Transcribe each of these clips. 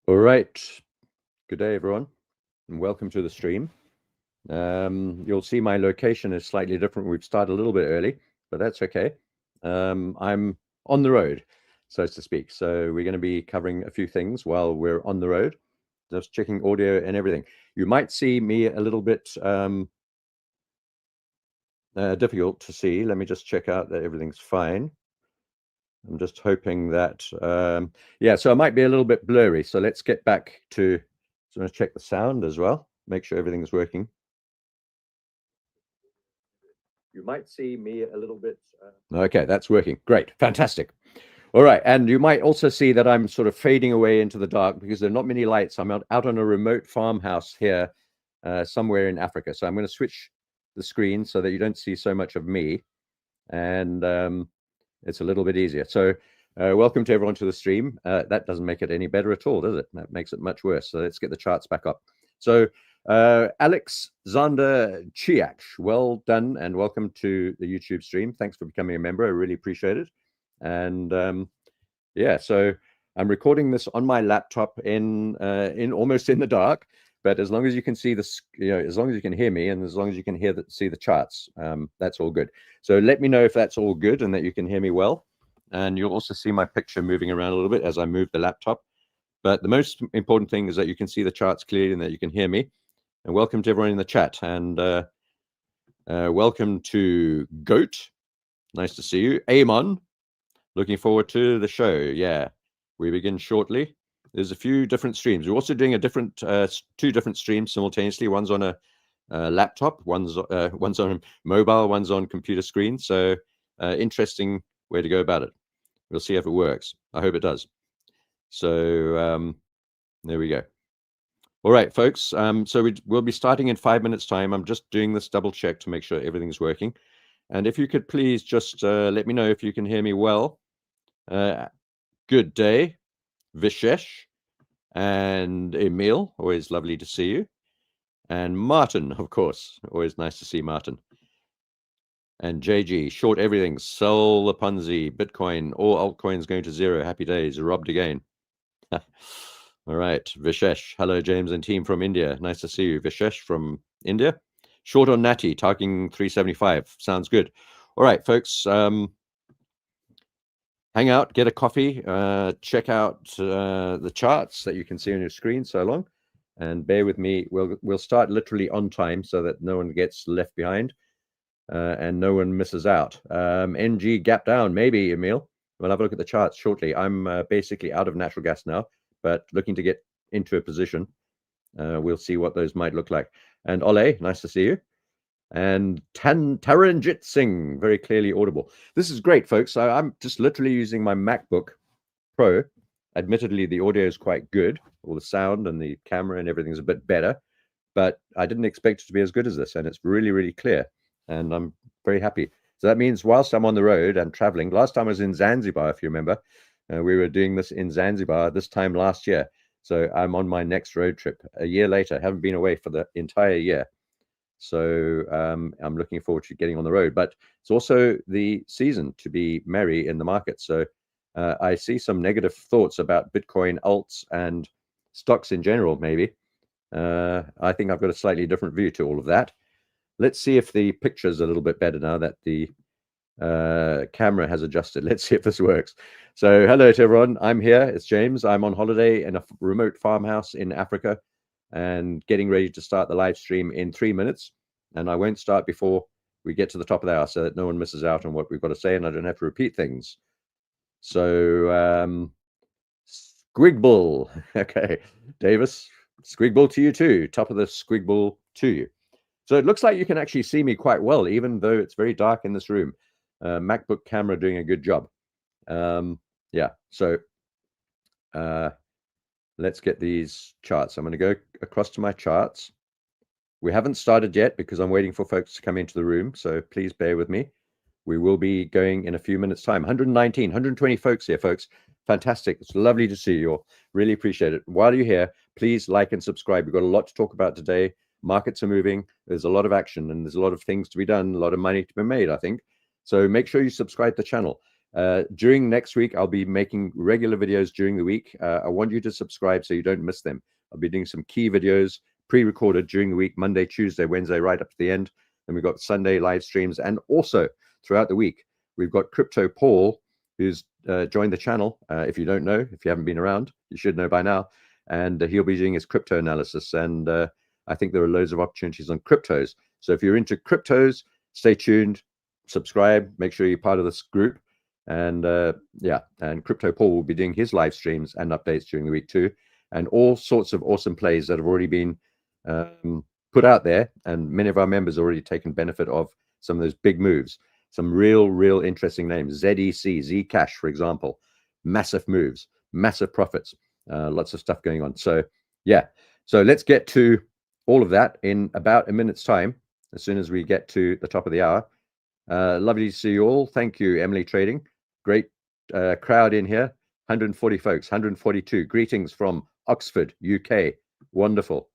All right. Good day, everyone, and welcome to the stream. You'll see my location is slightly different. We've started a little bit early, but that's okay. I'm on the road, so to speak. So we're going to be covering a few things while we're on the road, just checking audio and everything. You might see me a little bit difficult to see. Let me just check out that everything's fine. I'm just hoping that, yeah, so it might be a little bit blurry. So let's get back to, so I'm going to check the sound as well, make sure everything's working. You might see me a little bit. Okay, that's working. Great, fantastic. All right, and you might also see that I'm sort of fading away into the dark because there are not many lights. I'm out on a remote farmhouse here somewhere in Africa. So I'm going to switch the screen so that you don't see so much of me. And it's a little bit easier. So welcome to everyone to the stream. That doesn't make it any better at all, does it? That makes it much worse. So let's get the charts back up. So Alex Zander Chiach, well done and welcome to the YouTube stream. Thanks for becoming a member. I really appreciate it. And yeah, so I'm recording this on my laptop in almost in the dark. But as long as you can see this, as long as you can hear me and as long as you can see the charts, that's all good. So let me know if that's all good and that you can hear me well. And you'll also see my picture moving around a little bit as I move the laptop. But the most important thing is that you can see the charts clearly and that you can hear me. And welcome to everyone in the chat. And welcome to Goat. Nice to see you. Amon, looking forward to the show. Yeah, we begin shortly. There's a few different streams. We're also doing a different, two different streams simultaneously. One's on a laptop, one's on a mobile, one's on computer screen. So interesting way to go about it. We'll see if it works. I hope it does. So there we go. All right, folks. So we'll be starting in 5 minutes' time. I'm just doing this double check to make sure everything's working. And if you could please just let me know if you can hear me well. Good day, Vishesh and Emil. Always lovely to see you. And Martin, of course. Always nice to see Martin. And JG, short everything. Sell the Ponzi, Bitcoin, all altcoins going to zero. Happy days. Robbed again. All right, Vishesh. Hello, James and team from India. Nice to see you. Vishesh from India. Short on Natty, targeting 375. Sounds good. All right, folks. Hang out, get a coffee, check out the charts that you can see on your screen so long. And bear with me. We'll start literally on time so that no one gets left behind and no one misses out. NG gap down, maybe, Emil. We'll have a look at the charts shortly. I'm basically out of natural gas now, but looking to get into a position. We'll see what those might look like. And Ole, nice to see you. And Taranjit Singh, very clearly audible. This is great, folks. I'm just literally using my MacBook Pro. Admittedly, the audio is quite good. All the sound and the camera and everything's a bit better, but I didn't expect it to be as good as this, and it's really, really clear, and I'm very happy. So that means whilst I'm on the road and traveling, last time I was in Zanzibar, if you remember, we were doing this in Zanzibar this time last year. So I'm on my next road trip a year later. Haven't been away for the entire year. So I'm looking forward to getting on the road, but it's also the season to be merry in the market. So I see some negative thoughts about Bitcoin, alts, and stocks in general, maybe. I think I've got a slightly different view to all of that. Let's see if the picture's a little bit better now that the camera has adjusted. Let's see if this works. So hello to everyone. I'm here. It's James. I'm on holiday in a remote farmhouse in Africa and getting ready to start the live stream in 3 minutes. And I won't start before we get to the top of the hour so that no one misses out on what we've got to say and I don't have to repeat things. So Squigbull. Okay, Davis, Squigbull to you too. Top of the Squigbull to you. So it looks like you can actually see me quite well, even though it's very dark in this room. MacBook camera doing a good job. Yeah, so let's get these charts. I'm going to go across to my charts. We haven't started yet because I'm waiting for folks to come into the room, so please bear with me. We will be going in a few minutes' time. 119, 120 folks here, folks. Fantastic. It's lovely to see you all. Really appreciate it. While you're here, please like and subscribe. We've got a lot to talk about today. Markets are moving. There's a lot of action and there's a lot of things to be done, a lot of money to be made, I think. So make sure you subscribe to the channel. During next week, I'll be making regular videos during the week. I want you to subscribe so you don't miss them. I'll be doing some key videos pre-recorded during the week, Monday, Tuesday, Wednesday, right up to the end. And we've got Sunday live streams. And also throughout the week, we've got Crypto Paul, who's joined the channel. If you don't know, if you haven't been around, you should know by now. And he'll be doing his crypto analysis. And I think there are loads of opportunities on cryptos. So if you're into cryptos, stay tuned, subscribe, make sure you're part of this group. And yeah, and Crypto Paul will be doing his live streams and updates during the week too. And all sorts of awesome plays that have already been put out there. And many of our members already taken benefit of some of those big moves. Some real interesting names. ZEC, Zcash, for example. Massive moves, massive profits, lots of stuff going on. So yeah, so let's get to all of that in about a minute's time, as soon as we get to the top of the hour. Lovely to see you all. Thank you, Emily Trading. Great crowd in here. 140 folks, 142. Greetings from Oxford, UK. Wonderful.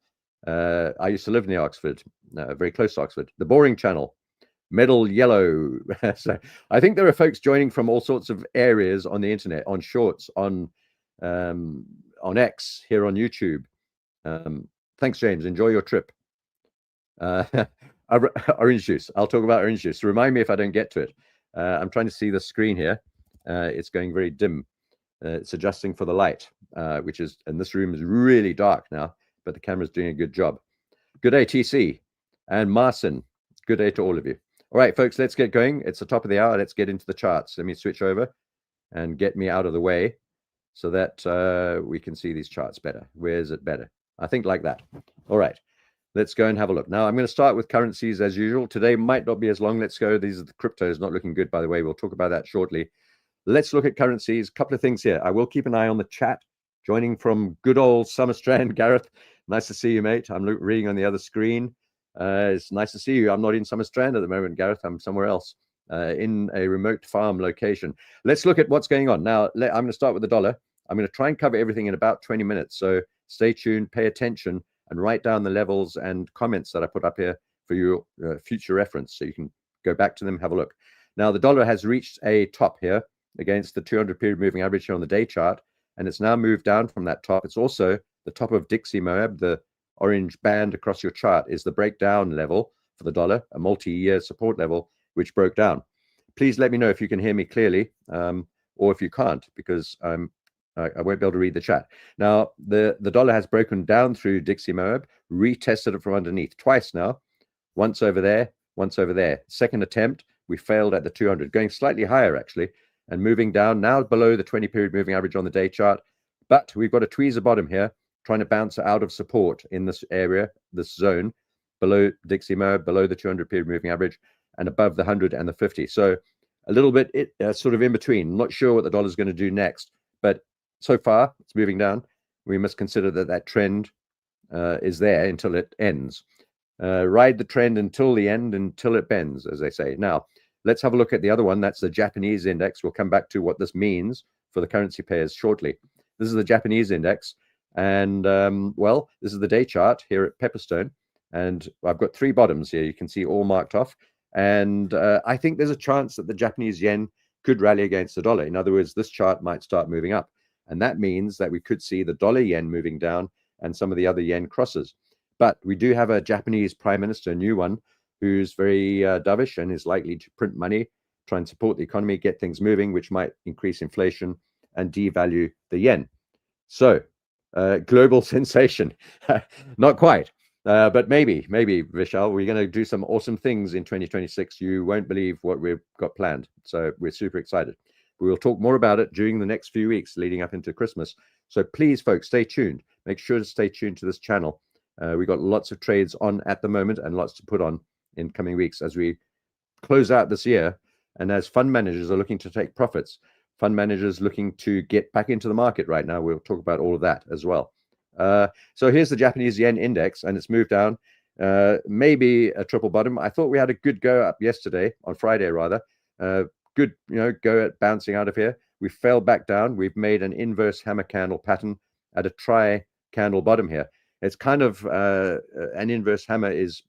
I used to live near Oxford, very close to Oxford. The Boring Channel, Metal Yellow. So I think there are folks joining from all sorts of areas on the internet, on Shorts, on X, here on YouTube. Thanks, James. Enjoy your trip. Orange juice. I'll talk about orange juice. Remind me if I don't get to it. I'm trying to see the screen here. It's going very dim. It's adjusting for the light, which is, and this room is really dark now, but the camera's doing a good job. Good day, TC and Marcin. Good day to all of you. All right, folks, let's get going. It's the top of the hour. Let's get into the charts. Let me switch over and get me out of the way so that we can see these charts better. Where is it better? I think like that. All right. Let's go and have a look. Now, I'm going to start with currencies as usual. Today might not be as long. Let's go. These are the cryptos, not looking good, by the way. We'll talk about that shortly. Let's look at currencies. A couple of things here. I will keep an eye on the chat. Joining from good old Summerstrand, Gareth. Nice to see you, mate. I'm reading on the other screen. It's nice to see you. I'm not in Summerstrand at the moment, Gareth. I'm somewhere else in a remote farm location. Let's look at what's going on. Now, I'm going to start with the dollar. I'm going to try and cover everything in about 20 minutes. So stay tuned, pay attention, and write down the levels and comments that I put up here for your future reference. So you can go back to them, have a look. Now, the dollar has reached a top here against the 200 period moving average here on the day chart, and it's now moved down from that top. It's also the top of Dixie Moab. The orange band across your chart is the breakdown level for the dollar, a multi-year support level, which broke down. Please let me know if you can hear me clearly, or if you can't, because I won't be able to read the chat. Now, the dollar has broken down through Dixie Moab, retested it from underneath twice now, once over there, once over there. Second attempt, we failed at the 200, going slightly higher actually, and moving down now below the 20 period moving average on the day chart. But we've got a tweezer bottom here, trying to bounce out of support in this area, this zone, below Dixie Moab, below the 200 period moving average, and above the 100 and the 50. So a little bit sort of in between. Not sure what the dollar is going to do next, but so far it's moving down. We must consider that trend is there until it ends. Ride the trend until the end, until it bends, as they say. Now, let's have a look at the other one. That's the Japanese index. We'll come back to what this means for the currency pairs shortly. This is the Japanese index. And, well, this is the day chart here at Pepperstone. And I've got three bottoms here. You can see all marked off. And I think there's a chance that the Japanese yen could rally against the dollar. In other words, this chart might start moving up. And that means that we could see the dollar yen moving down and some of the other yen crosses. But we do have a Japanese prime minister, a new one, who's very dovish and is likely to print money, try and support the economy, get things moving, which might increase inflation and devalue the yen. So, global sensation. Not quite, but maybe, Vishal, we're going to do some awesome things in 2026. You won't believe what we've got planned. So we're super excited. We will talk more about it during the next few weeks leading up into Christmas. So please, folks, stay tuned. Make sure to stay tuned to this channel. We've got lots of trades on at the moment and lots to put on in coming weeks as we close out this year. And as fund managers are looking to take profits, fund managers looking to get back into the market right now. We'll talk about all of that as well. So here's the Japanese yen index, and it's moved down, maybe a triple bottom. I thought we had a good go up yesterday, on Friday rather. Good, go at bouncing out of here. We fell back down. We've made an inverse hammer candle pattern at a tri-candle bottom here. It's kind of an inverse hammer is,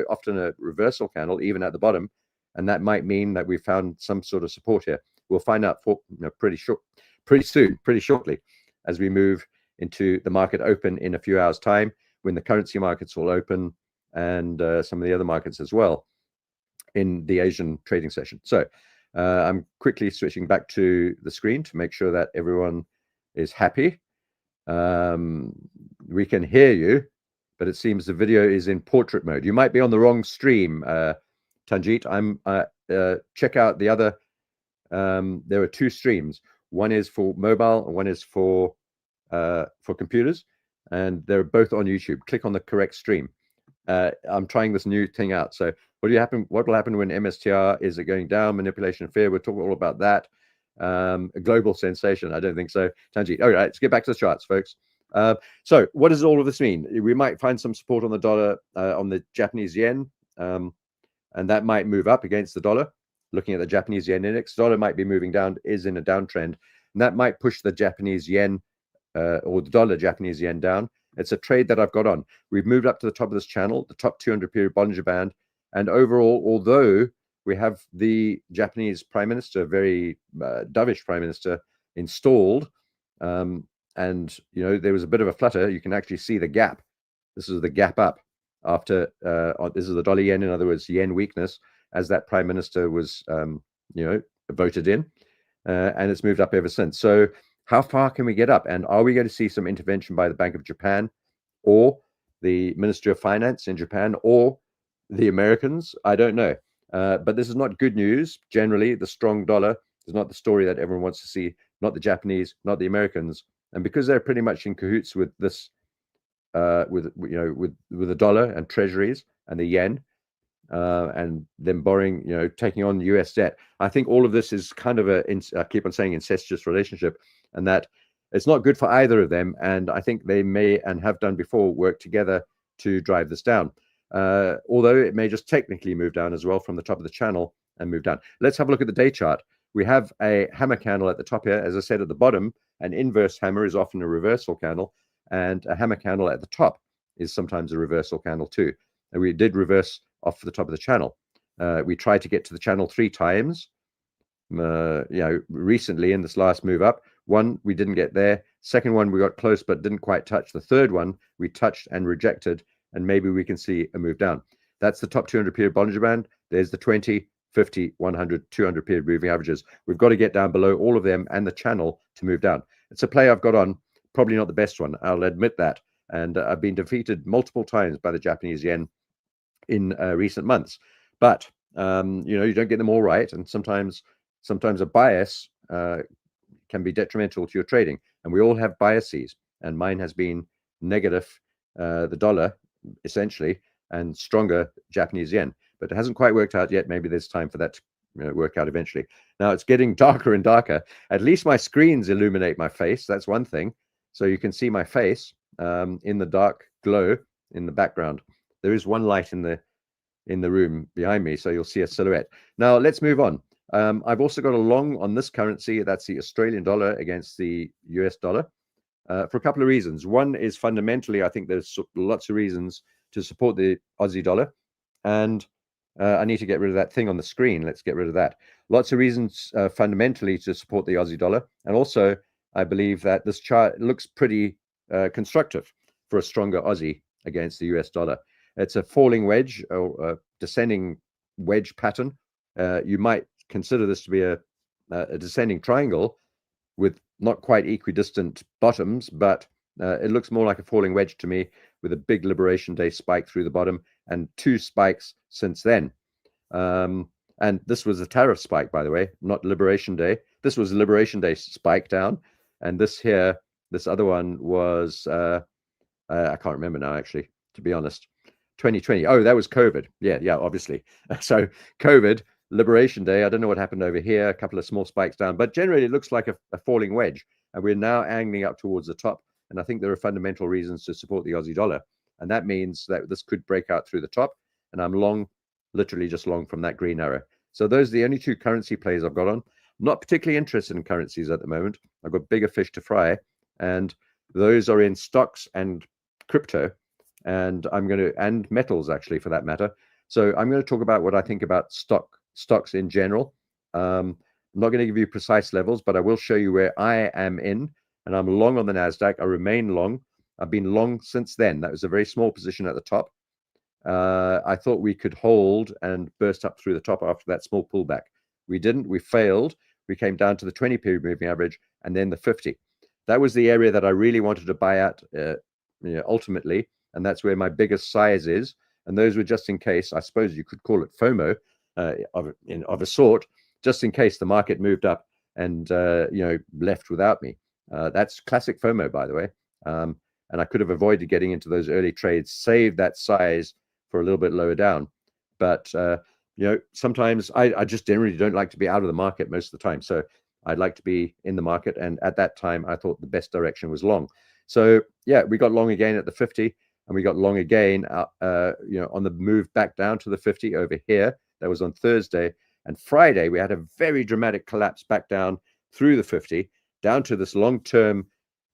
often a reversal candle, even at the bottom, and that might mean that we found some sort of support here. we'll find out pretty shortly, as we move into the market open in a few hours' time, when the currency markets will open, and some of the other markets as well in the Asian trading session. So I'm quickly switching back to the screen to make sure that everyone is happy. We can hear you, but it seems the video is in portrait mode. You might be on the wrong stream, Tanjeet. Check out the other. There are two streams. One is for mobile and one is for computers, and they're both on YouTube. Click on the correct stream. I'm trying this new thing out. So what will happen when MSTR? Is it going down? Manipulation of fear? We'll talk all about that. A global sensation? I don't think so, Tanjeet. All right, let's get back to the charts, folks. So what does all of this mean? We might find some support on the dollar, on the Japanese yen, and that might move up against the dollar. Looking at the Japanese yen index, dollar might be moving down, is in a downtrend, and that might push the Japanese yen or the dollar Japanese yen down. It's a trade that I've got on. We've moved up to the top of this channel, the top 200 period Bollinger Band, and overall, although we have the Japanese Prime Minister, very dovish Prime Minister, installed, and there was a bit of a flutter. You can actually see the gap. This is the gap up after this is the dollar yen, in other words, yen weakness, as that Prime Minister was voted in, and it's moved up ever since. So how far can we get up? And are we going to see some intervention by the Bank of Japan, or the Ministry of Finance in Japan, or the Americans? I don't know. But this is not good news. Generally, the strong dollar is not the story that everyone wants to see, not the Japanese, not the Americans. And because they're pretty much in cahoots with this, with the dollar and treasuries and the yen, and them borrowing, taking on US debt, I think all of this is kind of I keep on saying incestuous relationship, and that it's not good for either of them. And I think they may, and have done before, work together to drive this down. Although it may just technically move down as well from the top of the channel and move down. Let's have a look at the day chart. We have a hammer candle at the top here. As I said, at the bottom, an inverse hammer is often a reversal candle, and a hammer candle at the top is sometimes a reversal candle too. And we did reverse off the top of the channel. We tried to get to the channel 3 times, recently in this last move up. One, we didn't get there. Second one, we got close but didn't quite touch. The third one, we touched and rejected, and maybe we can see a move down. That's the top 200 period Bollinger Band. There's the 20, 50, 100, 200 period moving averages. We've got to get down below all of them and the channel to move down. It's a play I've got on, probably not the best one, I'll admit that. And I've been defeated multiple times by the Japanese yen in recent months. But you don't get them all right, and sometimes a bias can be detrimental to your trading. And we all have biases, and mine has been negative, the dollar essentially, and stronger Japanese yen. But it hasn't quite worked out yet. Maybe there's time for that to work out eventually. Now it's getting darker and darker. At least my screens illuminate my face. That's one thing. So you can see my face in the dark glow in the background. There is one light in the room behind me, so you'll see a silhouette. Now let's move on. I've also got a long on this currency. That's the Australian dollar against the US dollar, for a couple of reasons. One is fundamentally, I think there's lots of reasons to support the Aussie dollar, and I need to get rid of that thing on the screen. Let's get rid of that. Lots of reasons fundamentally to support the Aussie dollar, and also I believe that this chart looks pretty constructive for a stronger Aussie against the US dollar. It's a falling wedge, or a descending wedge pattern. You might consider this to be a descending triangle with not quite equidistant bottoms, but it looks more like a falling wedge to me, with a big Liberation Day spike through the bottom and 2 spikes since then. And this was a tariff spike, by the way, not Liberation Day. This was a Liberation Day spike down. And this here, this other one was, I can't remember now, actually, to be honest. 2020. Oh, that was COVID. Yeah, obviously. So COVID, Liberation Day. I don't know what happened over here. A couple of small spikes down, but generally it looks like a falling wedge, and we're now angling up towards the top. And I think there are fundamental reasons to support the Aussie dollar, and that means that this could break out through the top. And I'm long, literally just long from that green arrow. So those are the only 2 currency plays I've got on. I'm not particularly interested in currencies at the moment. I've got bigger fish to fry, and those are in stocks and crypto. And and metals, actually, for that matter. So I'm going to talk about what I think about stocks in general. I'm not going to give you precise levels, but I will show you where I am in, and I'm long on the NASDAQ. I remain long. I've been long since then. That was a very small position at the top. I thought we could hold and burst up through the top after that small pullback. We didn't. We failed. We came down to the 20-period moving average and then the 50. That was the area that I really wanted to buy at ultimately, and that's where my biggest size is. And those were just in case, I suppose you could call it FOMO of a sort, just in case the market moved up and left without me. That's classic FOMO, by the way. And I could have avoided getting into those early trades, saved that size for a little bit lower down. But sometimes I just generally don't like to be out of the market most of the time. So I'd like to be in the market. And at that time, I thought the best direction was long. So yeah, we got long again at the 50, and we got long again on the move back down to the 50 over here. That was on Thursday. And Friday, we had a very dramatic collapse back down through the 50, down to this long-term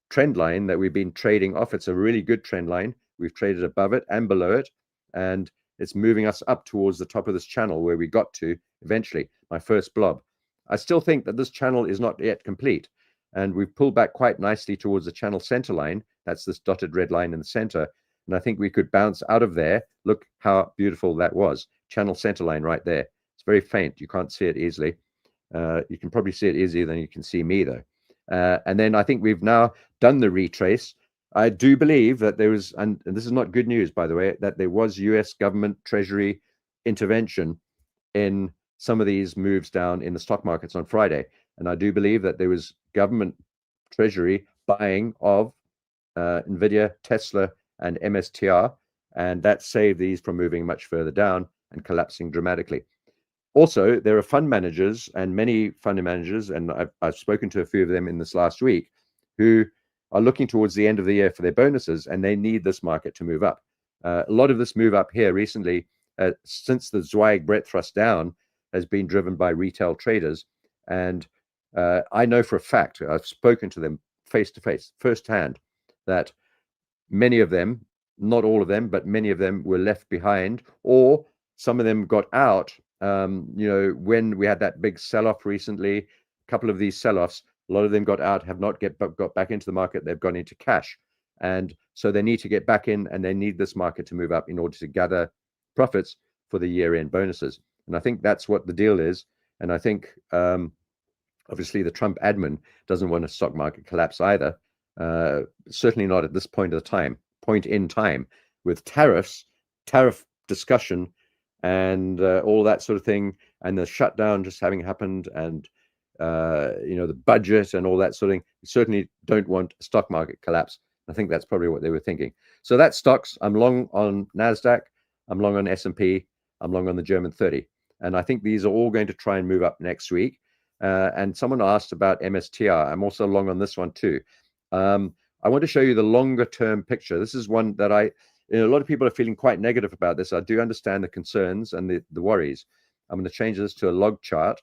trend line that we've been trading off. It's a really good trend line. We've traded above it and below it, and it's moving us up towards the top of this channel where we got to eventually, my first blob. I still think that this channel is not yet complete, and we've pulled back quite nicely towards the channel center line. That's this dotted red line in the center, and I think we could bounce out of there. Look how beautiful that was. Channel center line right there. It's very faint. You can't see it easily. You can probably see it easier than you can see me, though. And then I think we've now done the retrace. I do believe that there was, and this is not good news, by the way, that there was US government treasury intervention in some of these moves down in the stock markets on Friday. And I do believe that there was government treasury buying of NVIDIA, Tesla, and MSTR, and that saved these from moving much further down and collapsing dramatically. Also, there are fund managers, and many fund managers, and I've spoken to a few of them in this last week, who are looking towards the end of the year for their bonuses, and they need this market to move up. A lot of this move up here recently, since the Zweig breadth thrust down, has been driven by retail traders. And I know for a fact, I've spoken to them face to face, firsthand, that many of them, not all of them, but many of them were left behind, or some of them got out. When we had that big sell-off recently, a couple of these sell-offs, a lot of them got out, have not got back into the market. They've gone into cash. And so they need to get back in, and they need this market to move up in order to gather profits for the year-end bonuses. And I think that's what the deal is. And I think, obviously, the Trump admin doesn't want a stock market collapse either. Certainly not at this point in time, with tariff discussion and all that sort of thing, and the shutdown just having happened, and the budget and all that sort of thing. We certainly don't want a stock market collapse. I think that's probably what they were thinking. So that's stocks. I'm long on NASDAQ. I'm long on S&P. I'm long on the German 30. And I think these are all going to try and move up next week. And someone asked about MSTR. I'm also long on this one too. I want to show you the longer term picture. This is one that a lot of people are feeling quite negative about this. I do understand the concerns and the worries. I'm going to change this to a log chart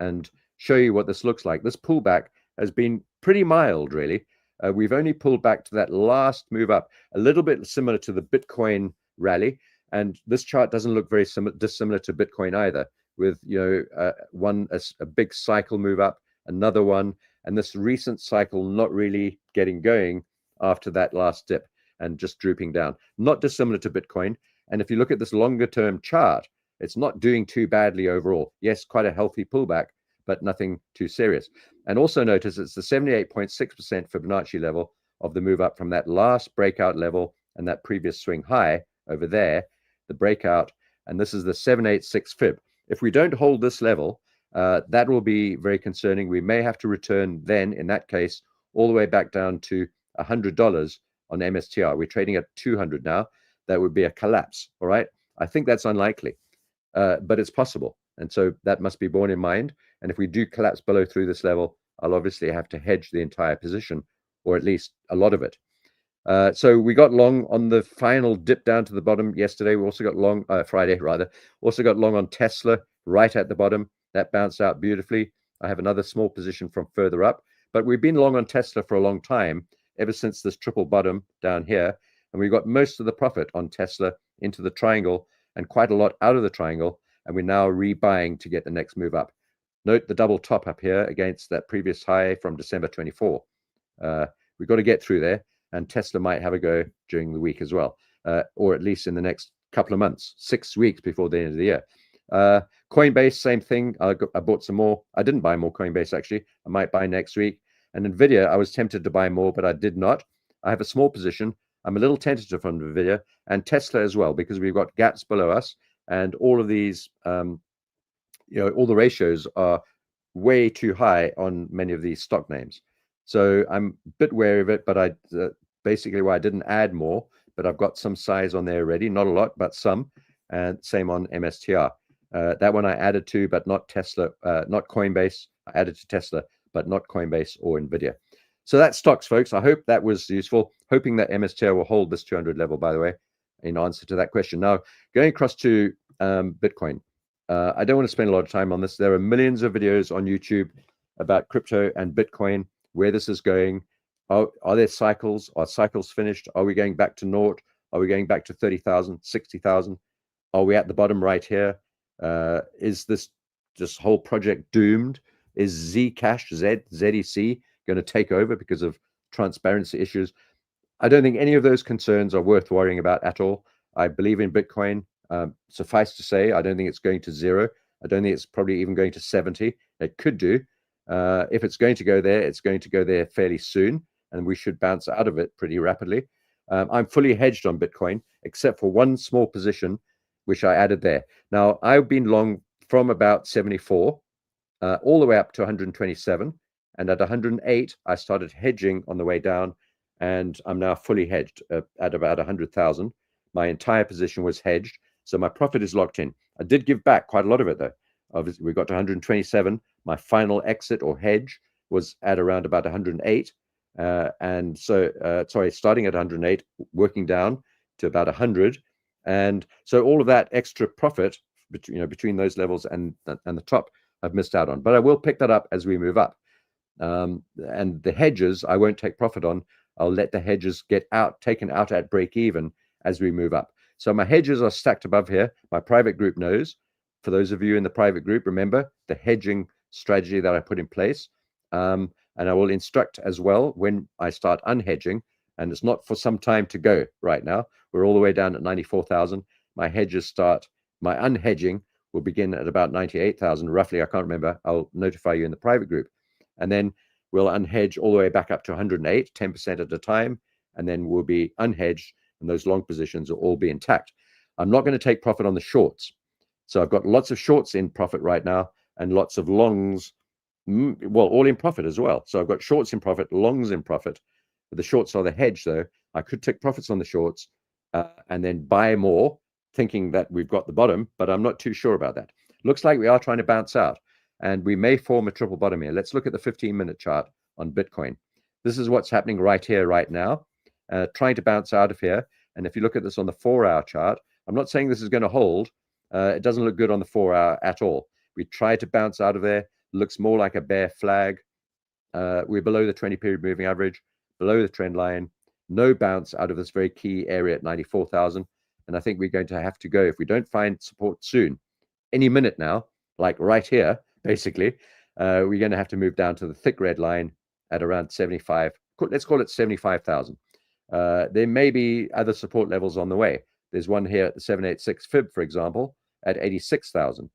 and show you what this looks like. This pullback has been pretty mild, really. We've only pulled back to that last move up, a little bit similar to the Bitcoin rally. And this chart doesn't look very dissimilar to Bitcoin either, with a big cycle move up, another one, and this recent cycle not really getting going after that last dip and just drooping down. Not dissimilar to Bitcoin. And if you look at this longer term chart, it's not doing too badly overall. Yes, quite a healthy pullback, but nothing too serious. And also notice it's the 78.6% Fibonacci level of the move up from that last breakout level and that previous swing high over there, the breakout, and this is the 786 fib. If we don't hold this level, that will be very concerning. We may have to return then, in that case, all the way back down to $100 on MSTR. We're trading at 200 now. That would be a collapse, all right? I think that's unlikely, but it's possible. And so that must be borne in mind. And if we do collapse below through this level, I'll obviously have to hedge the entire position, or at least a lot of it. So we got long on the final dip down to the bottom yesterday. We also got long, Friday rather, also got long on Tesla right at the bottom. That bounced out beautifully. I have another small position from further up, but we've been long on Tesla for a long time, ever since this triple bottom down here. And we got most of the profit on Tesla into the triangle and quite a lot out of the triangle. And we're now rebuying to get the next move up. note the double top up here against that previous high from December 24. We've got to get through there, and Tesla might have a go during the week as well, or at least in the next couple of months, 6 weeks before the end of the year. Coinbase, same thing. I bought some more. I didn't buy more Coinbase, actually. I might buy next week. And NVIDIA, I was tempted to buy more, but I did not. I have a small position. I'm a little tentative on NVIDIA and Tesla as well, because we've got gaps below us, and all of these, all the ratios are way too high on many of these stock names. So I'm a bit wary of it, but basically why I didn't add more, but I've got some size on there already, not a lot, but some, and same on MSTR. That one I added to, but not Tesla, not Coinbase. I added to Tesla, but not Coinbase or NVIDIA. So that's stocks, folks. I hope that was useful. Hoping that MSTR will hold this 200 level, by the way, in answer to that question. Now, going across to Bitcoin. I don't want to spend a lot of time on this. There are millions of videos on YouTube about crypto and Bitcoin, where this is going. Are there cycles? Are cycles finished? Are we going back to naught? Are we going back to 30,000, 60,000? Are we at the bottom right here? Is this whole project doomed? Is Zcash, ZEC, going to take over because of transparency issues? I don't think any of those concerns are worth worrying about at all. I believe in Bitcoin. Suffice to say, I don't think it's going to 0. I don't think it's probably even going to 70. It could do. If it's going to go there, it's going to go there fairly soon, and we should bounce out of it pretty rapidly. I'm fully hedged on Bitcoin, except for one small position, which I added there. Now, I've been long from about 74 all the way up to 127. And at 108, I started hedging on the way down, and I'm now fully hedged at about 100,000. My entire position was hedged, so my profit is locked in. I did give back quite a lot of it, though. Obviously, we got to 127. My final exit or hedge was at around about 108. And so, starting at 108, working down to about 100. And so all of that extra profit, between those levels and the top, I've missed out on. But I will pick that up as we move up. And the hedges, I won't take profit on. I'll let the hedges get taken out at break even as we move up. So my hedges are stacked above here. My private group knows. For those of you in the private group, remember the hedging strategy that I put in place. And I will instruct as well when I start unhedging. And it's not for some time to go right now. We're all the way down at 94,000. My unhedging will begin at about 98,000, roughly. I can't remember. I'll notify you in the private group. And then we'll unhedge all the way back up to 108, 10% at a time. And then we'll be unhedged, and those long positions will all be intact. I'm not going to take profit on the shorts. So I've got lots of shorts in profit right now and lots of longs, all in profit as well. So I've got shorts in profit, longs in profit. The shorts are the hedge, though. I could take profits on the shorts and then buy more, thinking that we've got the bottom, but I'm not too sure about that. Looks like we are trying to bounce out, and we may form a triple bottom here. Let's look at the 15-minute chart on Bitcoin. This is what's happening right here, right now, trying to bounce out of here. And if you look at this on the 4-hour chart, I'm not saying this is going to hold. It doesn't look good on the 4-hour at all. We tried to bounce out of there. Looks more like a bear flag. We're below the 20-period moving average, below the trend line. No bounce out of this very key area at 94,000. And I think we're going to have to go, if we don't find support soon, any minute now, like right here, basically, we're going to have to move down to the thick red line at around 75. Let's call it 75,000. There may be other support levels on the way. There's one here at the 786 fib, for example, at 86,000.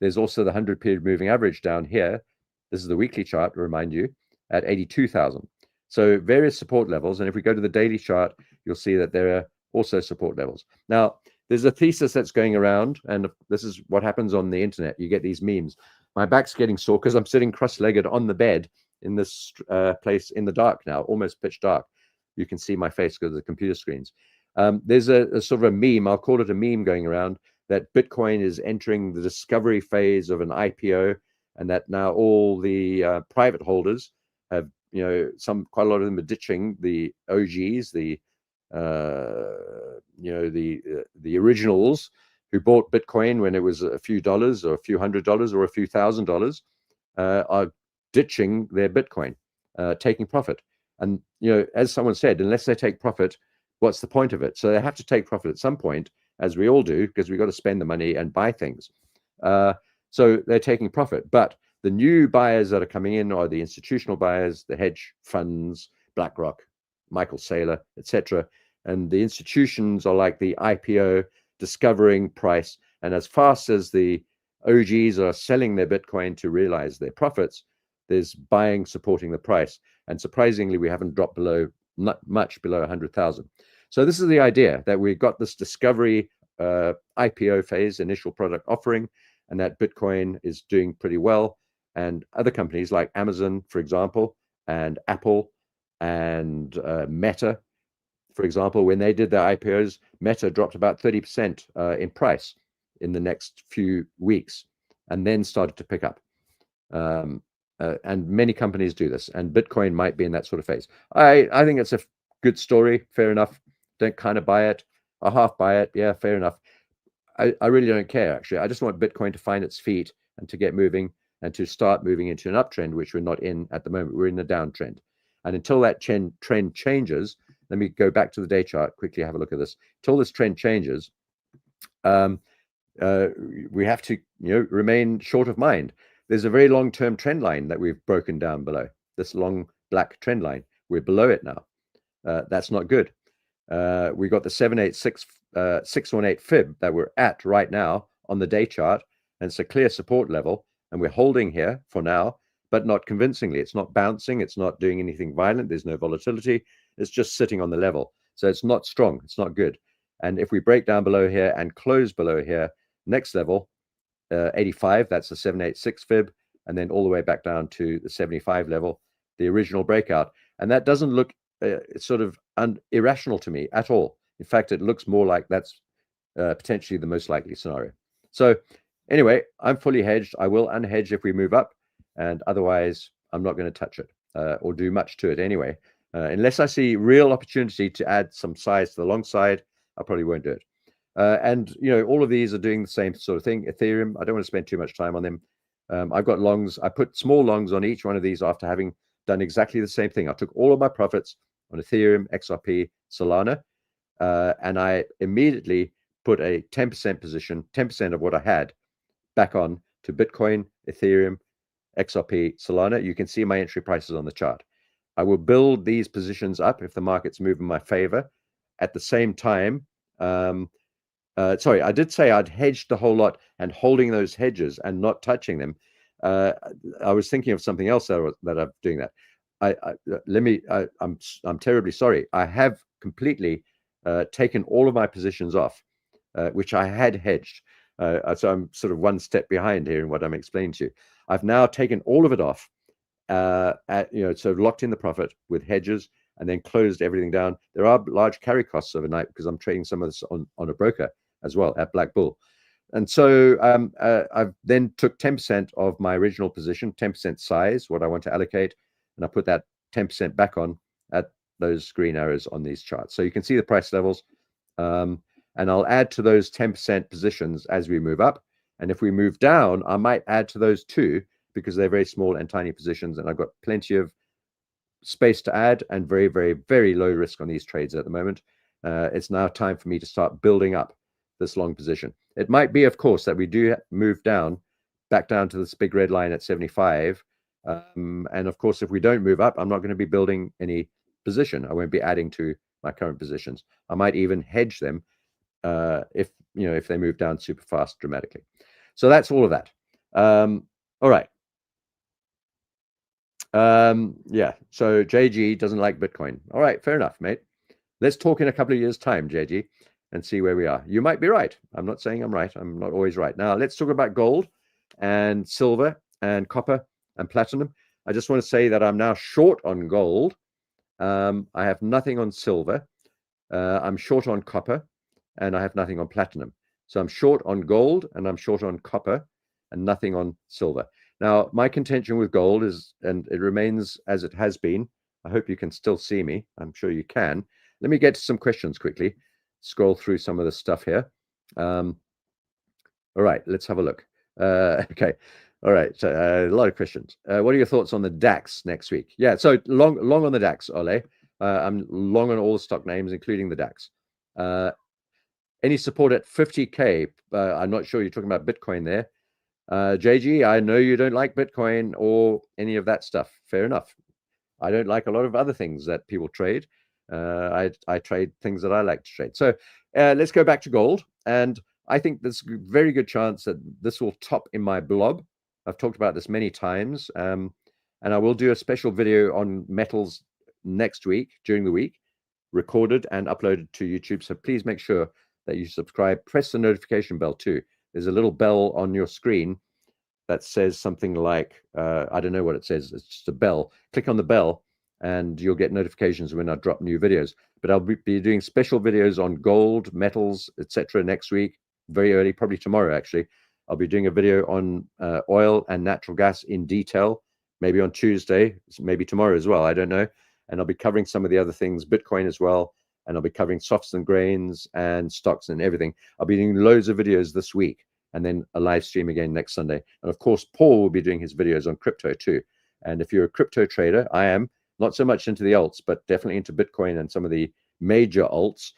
There's also the 100-period moving average down here. This is the weekly chart, to remind you, at 82,000. So various support levels. And if we go to the daily chart, you'll see that there are also support levels. Now, there's a thesis that's going around, and this is what happens on the internet. You get these memes. My back's getting sore because I'm sitting cross-legged on the bed in this place in the dark now, almost pitch dark. You can see my face because of the computer screens. There's a sort of a meme, I'll call it a meme going around, that Bitcoin is entering the discovery phase of an IPO, and that now all the private holders have, quite a lot of them are ditching the OGs, the originals who bought Bitcoin when it was a few dollars or a few $100s or a few $1,000s, are ditching their Bitcoin, taking profit. And, as someone said, unless they take profit, what's the point of it? So they have to take profit at some point, as we all do, because we've got to spend the money and buy things. So they're taking profit. But The new buyers that are coming in are the institutional buyers, the hedge funds, BlackRock, Michael Saylor, etc. And the institutions are like the IPO discovering price. And as fast as the OGs are selling their Bitcoin to realize their profits, there's buying supporting the price. And surprisingly, we haven't dropped below, not much below 100,000. So this is the idea that we got this discovery IPO phase, initial product offering, and that Bitcoin is doing pretty well. And other companies like Amazon, for example, and Apple and Meta, for example, when they did their IPOs, Meta dropped about 30% in price in the next few weeks and then started to pick up. And many companies do this, and Bitcoin might be in that sort of phase. I think it's a good story, fair enough. Don't kind of buy it, I half buy it, yeah, fair enough. I really don't care, actually. I just want Bitcoin to find its feet and to get moving and to start moving into an uptrend, which we're not in at the moment. We're in a downtrend. And until that trend changes, let me go back to the day chart, quickly have a look at this. Until this trend changes, we have to remain short of mind. There's a very long-term trend line that we've broken down below, this long black trend line. We're below it now. That's not good. We got the 618 fib that we're at right now on the day chart, and it's a clear support level, and we're holding here for now, but not convincingly. It's not bouncing, it's not doing anything violent, there's no volatility, it's just sitting on the level. So it's not strong, it's not good. And if we break down below here and close below here, next level, 85, that's the 786 fib, and then all the way back down to the 75 level, the original breakout. And that doesn't look sort of irrational to me at all. In fact, it looks more like that's potentially the most likely scenario. So anyway, I'm fully hedged. I will unhedge if we move up, and otherwise I'm not going to touch it or do much to it anyway. Unless I see real opportunity to add some size to the long side, I probably won't do it. And all of these are doing the same sort of thing. Ethereum, I don't want to spend too much time on them. I've got longs. I put small longs on each one of these after having done exactly the same thing. I took all of my profits on Ethereum, XRP, Solana, and I immediately put a 10% position, 10% of what I had back on to Bitcoin, Ethereum, XRP, Solana. You can see my entry prices on the chart. I will build these positions up if the markets move in my favor. At the same time, sorry, I did say I'd hedged the whole lot, and holding those hedges and not touching them. I was thinking of something else that I'm doing that. I'm terribly sorry. I have completely taken all of my positions off, which I had hedged. So I'm sort of one step behind here in what I'm explaining to you. I've now taken all of it off, so locked in the profit with hedges, and then closed everything down. There are large carry costs overnight because I'm trading some of this on a broker as well at Black Bull. And so I've then took 10% of my original position, 10% size, what I want to allocate, and I put that 10% back on at those green arrows on these charts. So you can see the price levels, and I'll add to those 10% positions as we move up. And if we move down, I might add to those too, because they're very small and tiny positions, and I've got plenty of space to add and very, very, very low risk on these trades at the moment. It's now time for me to start building up this long position. It might be, of course, that we do move back down to this big red line at 75. And of course, if we don't move up, I'm not going to be building any position. I won't be adding to my current positions. I might even hedge them if they move down super fast dramatically. So that's all of that. All right. Yeah, so JG doesn't like Bitcoin. All right, fair enough, mate. Let's talk in a couple of years' time, JG, and see where we are. You might be right. I'm not saying I'm right. I'm not always right. Now, let's talk about gold and silver and copper and platinum. I just want to say that I'm now short on gold. I have nothing on silver. I'm short on copper, and I have nothing on platinum. So I'm short on gold, and I'm short on copper, and nothing on silver. Now, my contention with gold is, and it remains as it has been. I hope you can still see me. I'm sure you can. Let me get to some questions quickly. Scroll through some of the stuff here. All right, let's have a look. Okay. All right, so a lot of questions. What are your thoughts on the DAX next week? Yeah, so long on the DAX, Ole. I'm long on all the stock names, including the DAX. Any support at 50K? I'm not sure you're talking about Bitcoin there. JG, I know you don't like Bitcoin or any of that stuff. Fair enough. I don't like a lot of other things that people trade. I trade things that I like to trade. So let's go back to gold. And I think there's a very good chance that this will top in my blob. I've talked about this many times. And I will do a special video on metals next week, during the week, recorded and uploaded to YouTube. So please make sure that you subscribe. Press the notification bell too. There's a little bell on your screen that says something like, I don't know what it says. It's just a bell. Click on the bell and you'll get notifications when I drop new videos. But I'll be doing special videos on gold, metals, etc. next week, very early, probably tomorrow, actually. I'll be doing a video on oil and natural gas in detail, maybe on Tuesday, maybe tomorrow as well. I don't know. And I'll be covering some of the other things, Bitcoin as well. And I'll be covering softs and grains and stocks and everything. I'll be doing loads of videos this week, and then a live stream again next Sunday. And of course, Paul will be doing his videos on crypto too. And if you're a crypto trader, I am not so much into the alts, but definitely into Bitcoin and some of the major alts.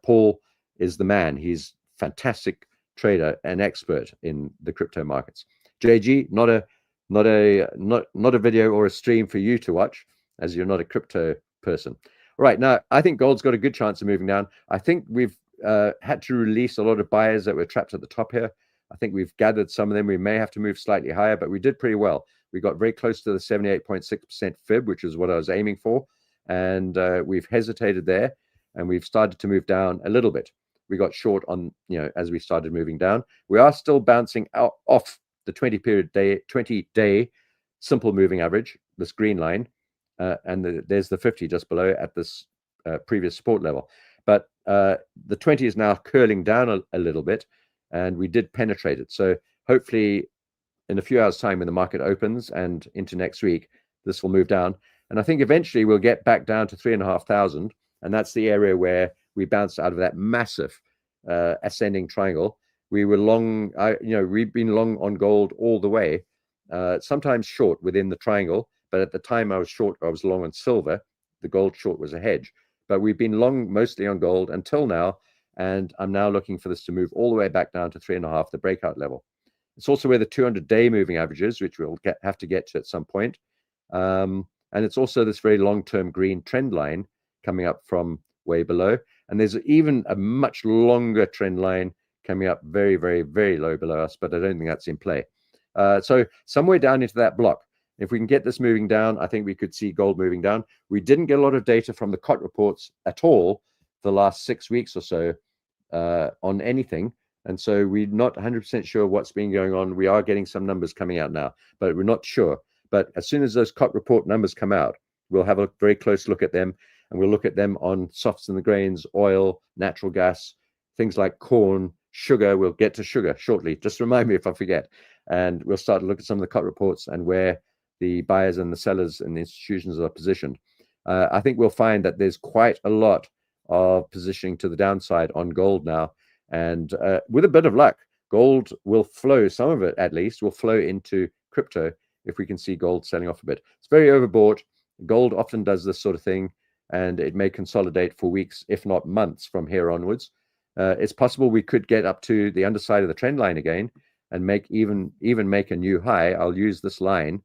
Paul is the man. He's fantastic trader and expert in the crypto markets. JG, not a video or a stream for you to watch, as you're not a crypto person. All right, now I think gold's got a good chance of moving down. I think we've had to release a lot of buyers that were trapped at the top here. I think we've gathered some of them. We may have to move slightly higher, but we did pretty well. We got very close to the 78.6% fib, which is what I was aiming for. And we've hesitated there, and we've started to move down a little bit. We got short on, as we started moving down. We are still bouncing out off the 20-day simple moving average, this green line. And there's the 50 just below at this previous support level. But the 20 is now curling down a little bit, and we did penetrate it. So hopefully in a few hours' time, when the market opens and into next week, this will move down. And I think eventually we'll get back down to 3,500. And that's the area where we bounced out of that massive ascending triangle. We were long, we've been long on gold all the way, sometimes short within the triangle. But at the time I was short, I was long on silver. The gold short was a hedge. But we've been long mostly on gold until now. And I'm now looking for this to move all the way back down to 3.5, the breakout level. It's also where the 200-day moving averages, which we'll have to get to at some point. And it's also this very long-term green trend line coming up from way below. And there's even a much longer trend line coming up very, very, very low below us, but I don't think that's in play. So somewhere down into that block, if we can get this moving down, I think we could see gold moving down. We didn't get a lot of data from the COT reports at all the last 6 weeks or so on anything. And so we're not 100% sure what's been going on. We are getting some numbers coming out now, but we're not sure. But as soon as those COT report numbers come out, we'll have a very close look at them, and we'll look at them on softs and the grains, oil, natural gas, things like corn, sugar. We'll get to sugar shortly. Just remind me if I forget. And we'll start to look at some of the COT reports and where the buyers and the sellers and the institutions are positioned. I think we'll find that there's quite a lot of positioning to the downside on gold now. And with a bit of luck, gold will flow, some of it at least, will flow into crypto if we can see gold selling off a bit. It's very overbought. Gold often does this sort of thing, and it may consolidate for weeks, if not months, from here onwards. It's possible we could get up to the underside of the trend line again and make even make a new high. I'll use this line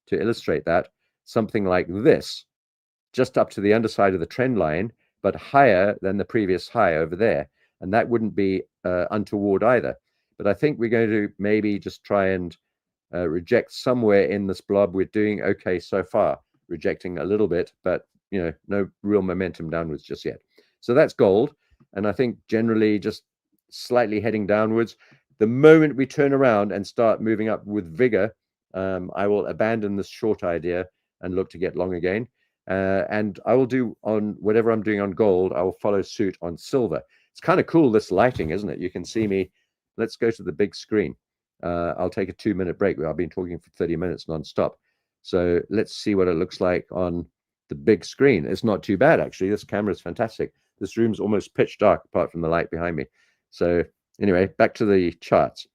to illustrate that. Something like this, just up to the underside of the trend line, but higher than the previous high over there. And that wouldn't be untoward either. But I think we're going to maybe just try and reject somewhere in this blob. We're doing okay so far, rejecting a little bit, but no real momentum downwards just yet. So that's gold. And I think generally just slightly heading downwards. The moment we turn around and start moving up with vigor, I will abandon this short idea and look to get long again. And I will do on whatever I'm doing on gold, I will follow suit on silver. It's kind of cool, this lighting, isn't it? You can see me. Let's go to the big screen. I'll take a 2-minute break. I've been talking for 30 minutes nonstop. So let's see what it looks like on the big screen. It's not too bad, actually. This camera is fantastic. This room's almost pitch dark apart from the light behind me. So anyway, back to the charts.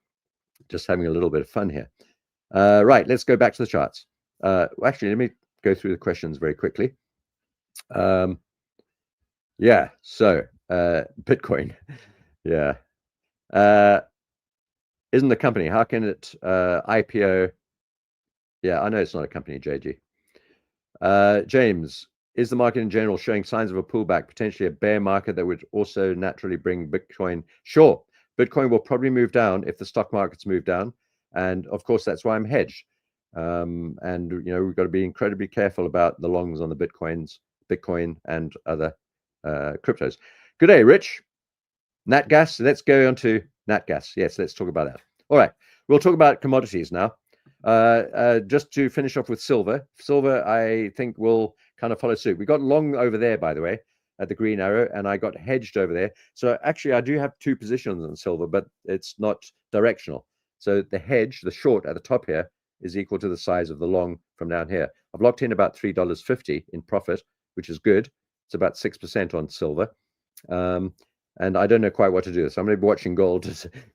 Just having a little bit of fun here. Right, let's go back to the charts. Actually, let me go through the questions very quickly. Yeah, so Bitcoin. Yeah. isn't a company. How can it IPO? Yeah, I know it's not a company, JG. James, is the market in general showing signs of a pullback, potentially a bear market that would also naturally bring Bitcoin? Sure, Bitcoin will probably move down if the stock markets move down, and of course that's why I'm hedged. And we've got to be incredibly careful about the longs on the Bitcoin and other cryptos. Good day, Rich. NatGas. Let's go on to NatGas. Yes, let's talk about that. All right, we'll talk about commodities now. Just to finish off with silver. Silver, I think, will kind of follow suit. We got long over there, by the way, at the green arrow, and I got hedged over there. So actually, I do have two positions on silver, but it's not directional. So the hedge, the short at the top here, is equal to the size of the long from down here. I've locked in about $3.50 in profit, which is good. It's about 6% on silver. And I don't know quite what to do. So I'm going to be watching gold.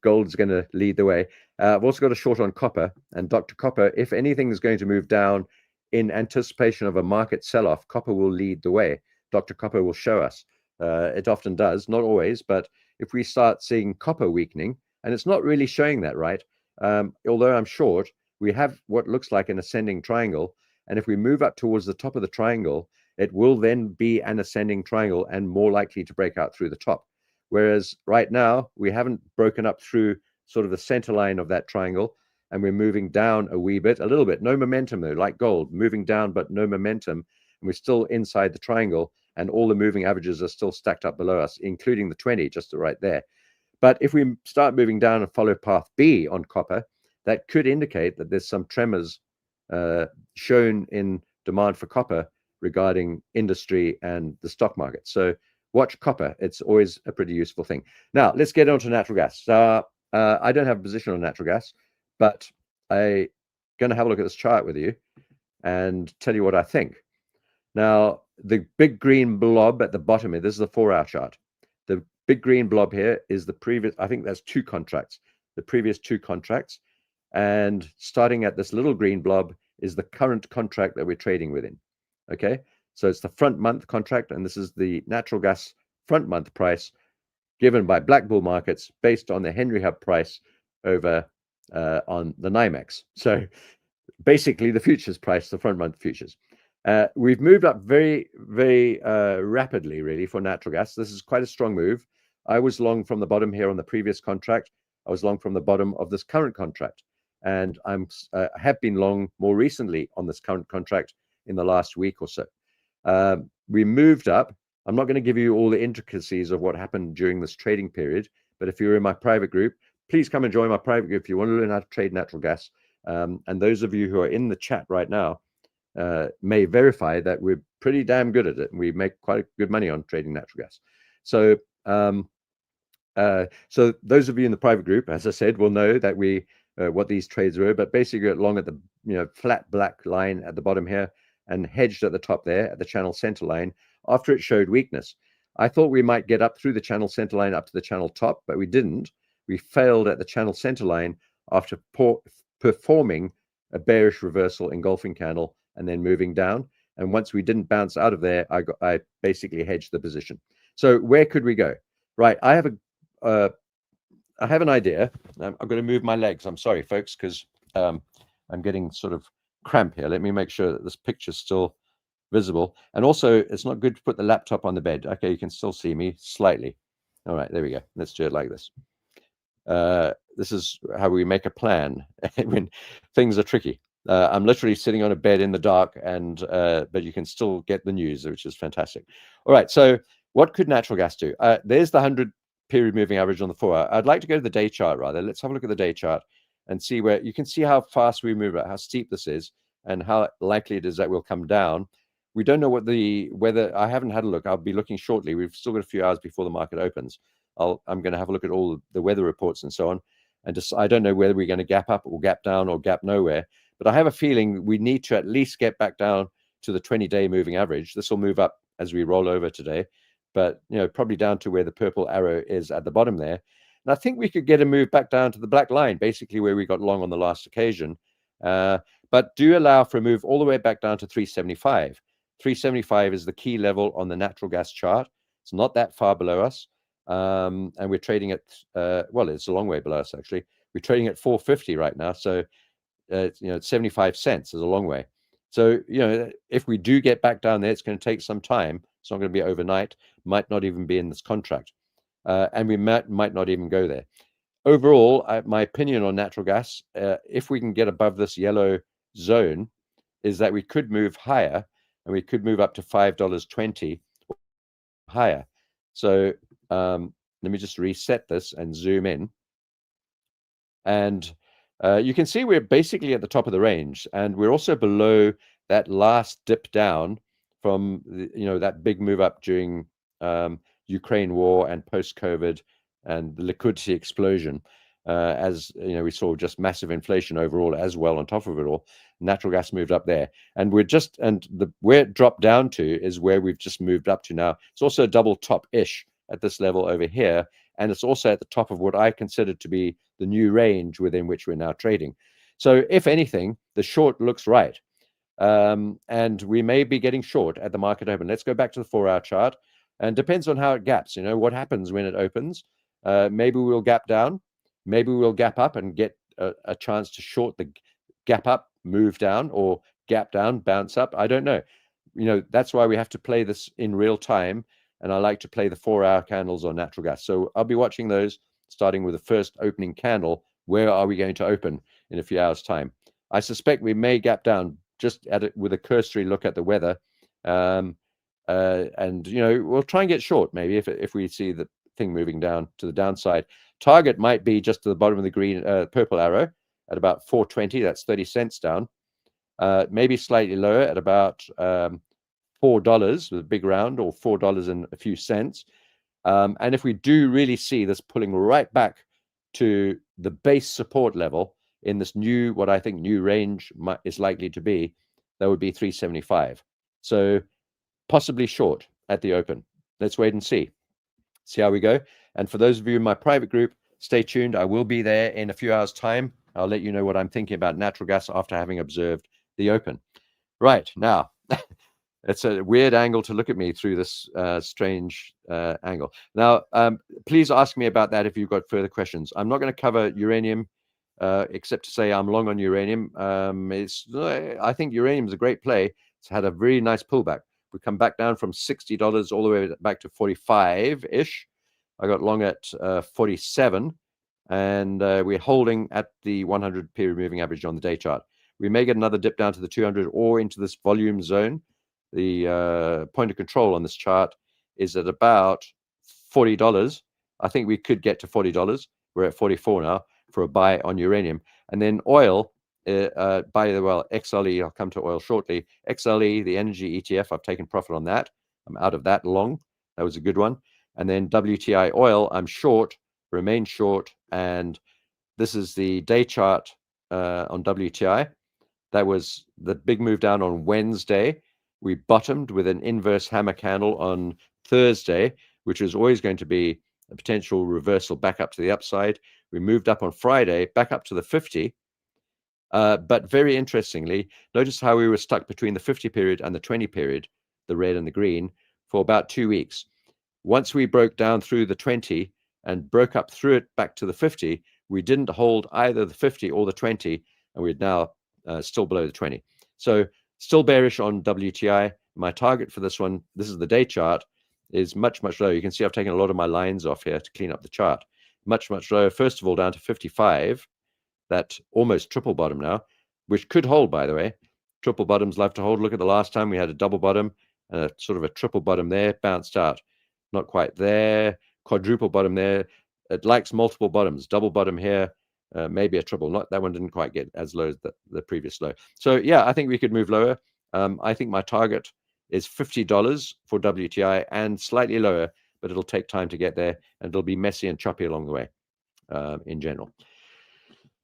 Gold's going to lead the way. I've also got a short on copper. And Dr. Copper, if anything is going to move down in anticipation of a market sell-off, copper will lead the way. Dr. Copper will show us. It often does, not always, but if we start seeing copper weakening, and it's not really showing that, right? Although I'm short, we have what looks like an ascending triangle. And if we move up towards the top of the triangle, it will then be an ascending triangle and more likely to break out through the top. Whereas right now, we haven't broken up through sort of the center line of that triangle, and we're moving down a wee bit, a little bit. No momentum, though, like gold, moving down, but no momentum. And we're still inside the triangle, and all the moving averages are still stacked up below us, including the 20, just right there. But if we start moving down and follow path B on copper, that could indicate that there's some tremors shown in demand for copper regarding industry and the stock market. So watch copper. It's always a pretty useful thing. Now, let's get on to natural gas. I don't have a position on natural gas, but I'm going to have a look at this chart with you and tell you what I think. Now, the big green blob at the bottom here, this is the 4-hour chart. The big green blob here is the previous, I think that's 2 contracts, the previous 2 contracts. And starting at this little green blob is the current contract that we're trading within. Okay. So it's the front month contract, and this is the natural gas front month price given by Black Bull Markets based on the Henry Hub price over on the NYMEX. So basically the futures price, the front month futures. We've moved up very, very rapidly, really, for natural gas. This is quite a strong move. I was long from the bottom here on the previous contract. I was long from the bottom of this current contract. And I have been long more recently on this current contract in the last week or so. We moved up. I'm not going to give you all the intricacies of what happened during this trading period, but if you're in my private group, please come and join my private group if you want to learn how to trade natural gas. And those of you who are in the chat right now may verify that we're pretty damn good at it, and we make quite a good money on trading natural gas. So, so those of you in the private group, as I said, will know that we what these trades were, but basically along at the flat black line at the bottom here, and hedged at the top there at the channel center line after it showed weakness. I thought we might get up through the channel center line up to the channel top, but we didn't. We failed at the channel center line after performing a bearish reversal engulfing candle and then moving down. And once we didn't bounce out of there, I basically hedged the position. So where could we go? Right, I have an idea. I'm going to move my legs. I'm sorry, folks, because I'm getting sort of cramp here. Let me make sure that this picture's still visible. And also, it's not good to put the laptop on the bed. Okay, you can still see me slightly. All right, there we go. Let's do it like this. This is how we make a plan when things are tricky. I'm literally sitting on a bed in the dark, and but you can still get the news, which is fantastic. All right, so what could natural gas do? There's the 100 period moving average on the 4-hour. I'd like to go to the day chart rather. Let's have a look at the day chart and see where you can see how fast we move, how steep this is, and how likely it is that we'll come down. We don't know what the weather. I haven't had a look. I'll be looking shortly. We've still got a few hours before the market opens. I'm going to have a look at all the weather reports and so on. And just, I don't know whether we're going to gap up or gap down or gap nowhere. But I have a feeling we need to at least get back down to the 20-day moving average. This will move up as we roll over today, but probably down to where the purple arrow is at the bottom there. And I think we could get a move back down to the black line, basically where we got long on the last occasion. But do allow for a move all the way back down to 375. 375 is the key level on the natural gas chart. It's not that far below us. And we're trading at, well, it's a long way below us, actually. we're trading at 450 right now. So, you know, 75 cents is a long way. So, you know, if we do get back down there, it's going to take some time. It's not going to be overnight, might not even be in this contract. And we might not even go there. Overall, my opinion on natural gas, if we can get above this yellow zone, is that we could move higher, and we could move up to $5.20 higher. So let me just reset this and zoom in. And you can see we're basically at the top of the range, and we're also below that last dip down from that big move up during Ukraine war and post-COVID and the liquidity explosion. As you know, we saw just massive inflation overall as well on top of it all. Natural gas moved up there, and where it dropped down to is where we've just moved up to now. It's also a double top-ish at this level over here, and it's also at the top of what I consider to be the new range within which we're now trading. So if anything, the short looks right, and we may be getting short at the market open. Let's go back to the 4-hour chart, and depends on how it gaps. You know what happens when it opens. Maybe we'll gap down, maybe we'll gap up and get a chance to short the gap up, move down, or gap down, bounce up. I don't know. You know, that's why we have to play this in real time, and I like to play the 4-hour candles on natural gas. So I'll be watching those, starting with the first opening candle. Where are we going to open in a few hours' time? I suspect we may gap down just at it with a cursory look at the weather, and you know, we'll try and get short maybe if we see the thing moving down to the downside. Target might be just to the bottom of the green purple arrow at about 420. That's 30 cents down. Maybe slightly lower at about $4 with a big round, or $4 and a few cents. And if we do really see this pulling right back to the base support level in this new, what I think new range is likely to be, that would be 375. So possibly short at the open. Let's wait and see how we go. And for those of you in my private group, stay tuned. I will be there in a few hours' time. I'll let you know what I'm thinking about natural gas after having observed the open. Right now, it's a weird angle to look at me through this strange angle. Now, please ask me about that if you've got further questions. I'm not going to cover uranium, except to say I'm long on uranium. I think uranium is a great play. It's had a very nice pullback. We come back down from $60 all the way back to 45-ish. I got long at 47, and we're holding at the 100 period moving average on the day chart. We may get another dip down to the 200 or into this volume zone. The point of control on this chart is at about $40. I think we could get to $40. We're at 44 now for a buy on uranium. And then oil, by the way, XLE, I'll come to oil shortly. XLE, the energy ETF, I've taken profit on that. I'm out of that long. That was a good one. And then WTI oil, I'm short, remain short. And this is the day chart on WTI. That was the big move down on Wednesday. We bottomed with an inverse hammer candle on Thursday, which is always going to be a potential reversal back up to the upside. We moved up on Friday, back up to the 50. But very interestingly, notice how we were stuck between the 50 period and the 20 period, the red and the green, for about 2 weeks. Once we broke down through the 20 and broke up through it back to the 50, we didn't hold either the 50 or the 20, and we're now still below the 20. So still bearish on WTI. My target for this one, this is the day chart, is much, much lower. You can see I've taken a lot of my lines off here to clean up the chart. Much, much lower. First of all, down to 55. That almost triple bottom now, which could hold, by the way. Triple bottoms love to hold. Look at the last time we had a double bottom and a sort of a triple bottom there, bounced out. Not quite there. Quadruple bottom there. It likes multiple bottoms. Double bottom here, maybe a triple. Not that one didn't quite get as low as the previous low. So yeah, I think we could move lower. I think my target is $50 for WTI and slightly lower, but it'll take time to get there, and it'll be messy and choppy along the way in general.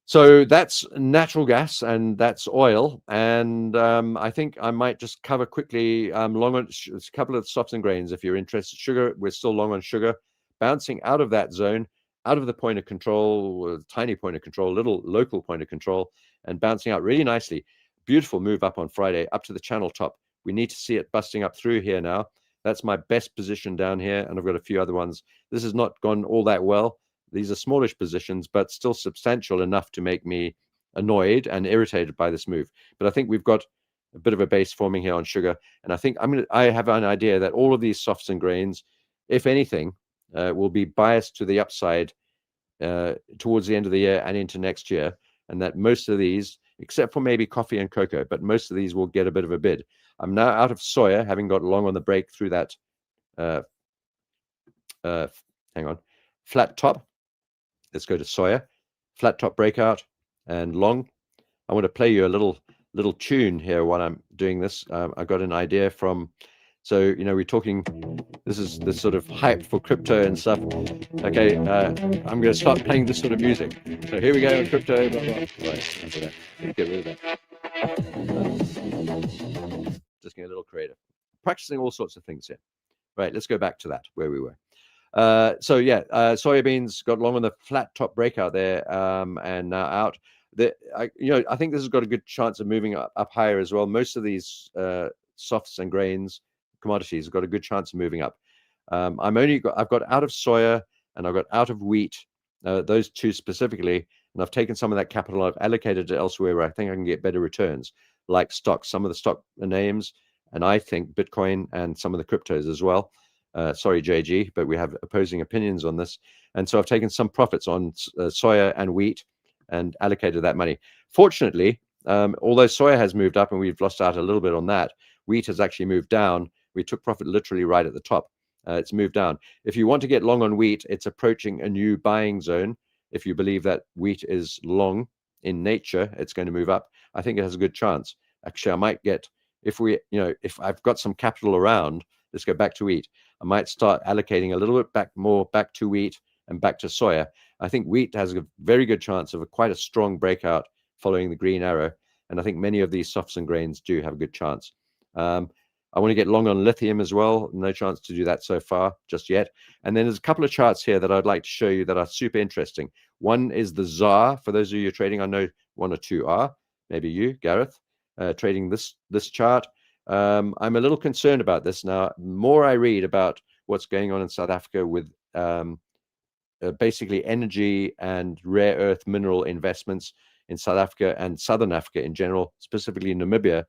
So that's natural gas and that's oil. And I think I might just cover quickly long on a couple of stocks and grains if you're interested. Sugar, we're still long on sugar, bouncing out of that zone, out of the point of control, tiny point of control, little local point of control, and bouncing out really nicely. Beautiful move up on Friday, up to the channel top. We need to see it busting up through here now. That's my best position down here, and I've got a few other ones. This has not gone all that well. These are smallish positions, but still substantial enough to make me annoyed and irritated by this move. But I think we've got a bit of a base forming here on sugar, and I think I have an idea that all of these softs and grains, if anything, will be biased to the upside towards the end of the year and into next year, and that most of these, except for maybe coffee and cocoa, but most of these will get a bit of a bid. I'm now out of soya, having got long on the break through that hang on, flat top. Let's go to soya, flat top breakout, and long. I want to play you a little tune here while I'm doing this. I got an idea from, so we're talking, this is this sort of hype for crypto and stuff. Okay, I'm going to start playing this sort of music. So here we go, crypto, blah, blah. Right, let's get rid of that. Just getting a little creative. Practicing all sorts of things here. Right, let's go back to that, where we were. So yeah, soybeans got long on the flat top breakout there, and now out. I think this has got a good chance of moving up higher as well. Most of these softs and grains, commodities, have got a good chance of moving up. I've got out of soya and I've got out of wheat, those two specifically, and I've taken some of that capital, I've allocated it elsewhere where I think I can get better returns, like stocks, some of the stock names, and I think Bitcoin and some of the cryptos as well. Sorry, JG, but we have opposing opinions on this. And so I've taken some profits on soya and wheat and allocated that money. Fortunately, although soya has moved up and we've lost out a little bit on that, wheat has actually moved down. We took profit literally right at the top. It's moved down. If you want to get long on wheat, it's approaching a new buying zone. If you believe that wheat is long in nature, it's going to move up. I think it has a good chance. Actually, I might get, if I've got some capital around, let's go back to wheat. I might start allocating a little bit back to wheat and back to soya. I think wheat has a very good chance of quite a strong breakout following the green arrow. And I think many of these softs and grains do have a good chance. I want to get long on lithium as well. No chance to do that so far just yet. And then there's a couple of charts here that I'd like to show you that are super interesting. One is the ZAR. For those of you trading, I know one or two are. Maybe you, Gareth, trading this chart. I'm a little concerned about this now. The more I read about what's going on in South Africa with basically energy and rare earth mineral investments in South Africa and Southern Africa in general, specifically Namibia,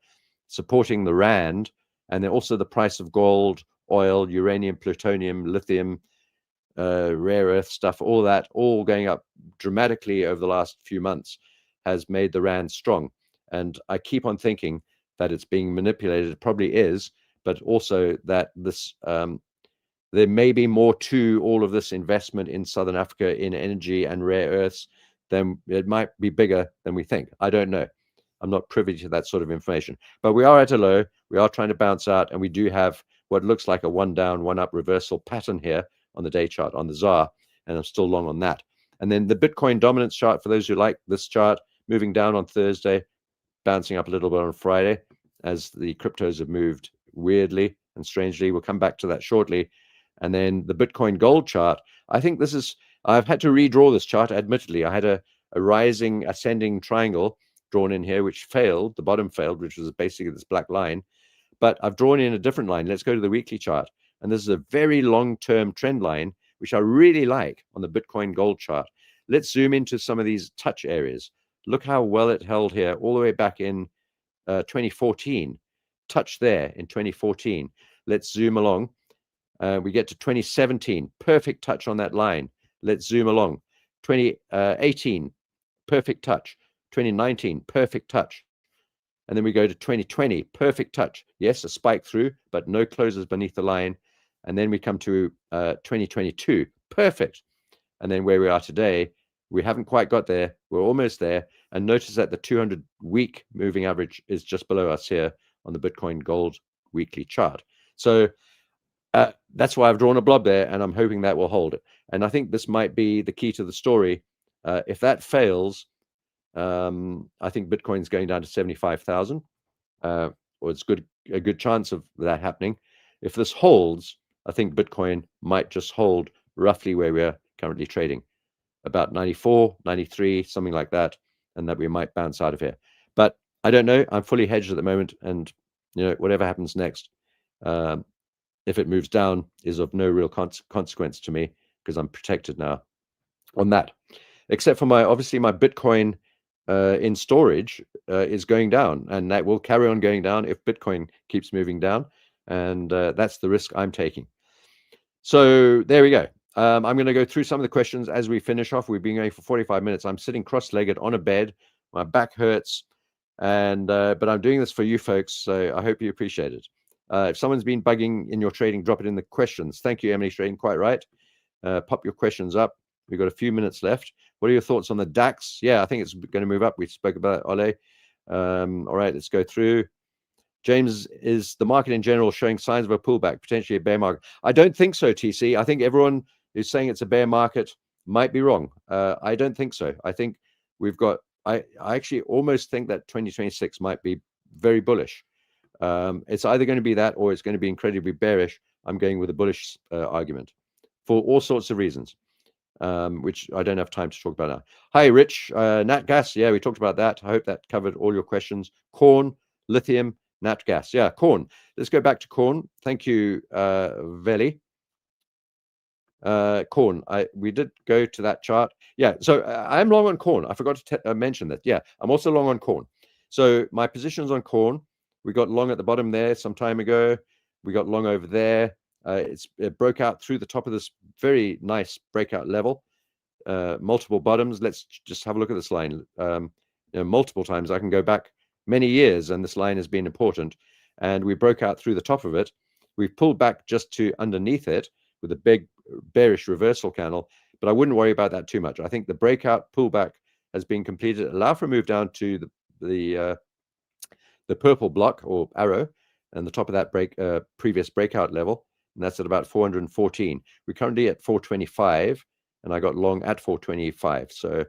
supporting the rand, and then also the price of gold, oil, uranium, plutonium, lithium, rare earth stuff, all that, all going up dramatically over the last few months, has made the rand strong. And I keep on thinking that it's being manipulated. It probably is, but also that this there may be more to all of this investment in Southern Africa in energy and rare earths than it might be bigger than we think. I don't know. I'm not privy to that sort of information, but we are at a low. We are trying to bounce out, and we do have what looks like a one down, one up reversal pattern here on the day chart on the ZAR, and I'm still long on that. And then the Bitcoin dominance chart, for those who like this chart, moving down on Thursday, bouncing up a little bit on Friday as the cryptos have moved weirdly and strangely. We'll come back to that shortly. And then the Bitcoin gold chart, I think this is, I've had to redraw this chart, admittedly. I had a rising ascending triangle drawn in here, which failed, the bottom failed, which was basically this black line. But I've drawn in a different line. Let's go to the weekly chart. And this is a very long-term trend line, which I really like on the Bitcoin gold chart. Let's zoom into some of these touch areas. Look how well it held here all the way back in 2014. Touch there in 2014. Let's zoom along. We get to 2017, perfect touch on that line. Let's zoom along. 2018, perfect touch. 2019, perfect touch. And then we go to 2020, perfect touch. Yes, a spike through, but no closes beneath the line. And then we come to 2022, perfect. And then where we are today, we haven't quite got there. We're almost there. And notice that the 200-week moving average is just below us here on the Bitcoin gold weekly chart. So that's why I've drawn a blob there, and I'm hoping that will hold it. And I think this might be the key to the story. If that fails, I think Bitcoin's going down to 75,000, or it's a good chance of that happening. If this holds, I think Bitcoin might just hold roughly where we are currently trading, about 94, 93, something like that, and that we might bounce out of here. But I don't know. I'm fully hedged at the moment, and whatever happens next, if it moves down, is of no real consequence to me because I'm protected now. on that, except for obviously my Bitcoin in storage is going down, and that will carry on going down if Bitcoin keeps moving down, and that's the risk I'm taking. So there we go. I'm going to go through some of the questions as we finish off. We've been going for 45 minutes. I'm sitting cross-legged on a bed. My back hurts, and but I'm doing this for you folks, so I hope you appreciate it. If someone's been bugging in your trading, drop it in the questions. Thank you, Emily Trading. Quite right. Pop your questions up. We've got a few minutes left. What are your thoughts on the DAX? Yeah, I think it's going to move up. We spoke about it, Ole. All right, let's go through. James, is the market in general showing signs of a pullback, potentially a bear market? I don't think so, TC. I think everyone who's saying it's a bear market might be wrong. I don't think so. I think we've got, I actually almost think that 2026 might be very bullish. It's either going to be that or it's going to be incredibly bearish. I'm going with a bullish argument for all sorts of reasons, which I don't have time to talk about now. Hi, Rich. NatGas. Yeah, we talked about that. I hope that covered all your questions. Corn, lithium, NatGas. Yeah, corn. Let's go back to corn. Thank you, Veli. Corn. We did go to that chart. Yeah, so I'm long on corn. I forgot to mention that. Yeah, I'm also long on corn. So my positions on corn, we got long at the bottom there some time ago. We got long over there. It broke out through the top of this very nice breakout level. Multiple bottoms. Let's just have a look at this line. Multiple times. I can go back many years, and this line has been important. And we broke out through the top of it. We've pulled back just to underneath it with a big bearish reversal candle, but I wouldn't worry about that too much. I think the breakout pullback has been completed. Allow for a move down to the purple block or arrow, and the top of that previous breakout level, and that's at about 414. We're currently at 425, and I got long at 425. So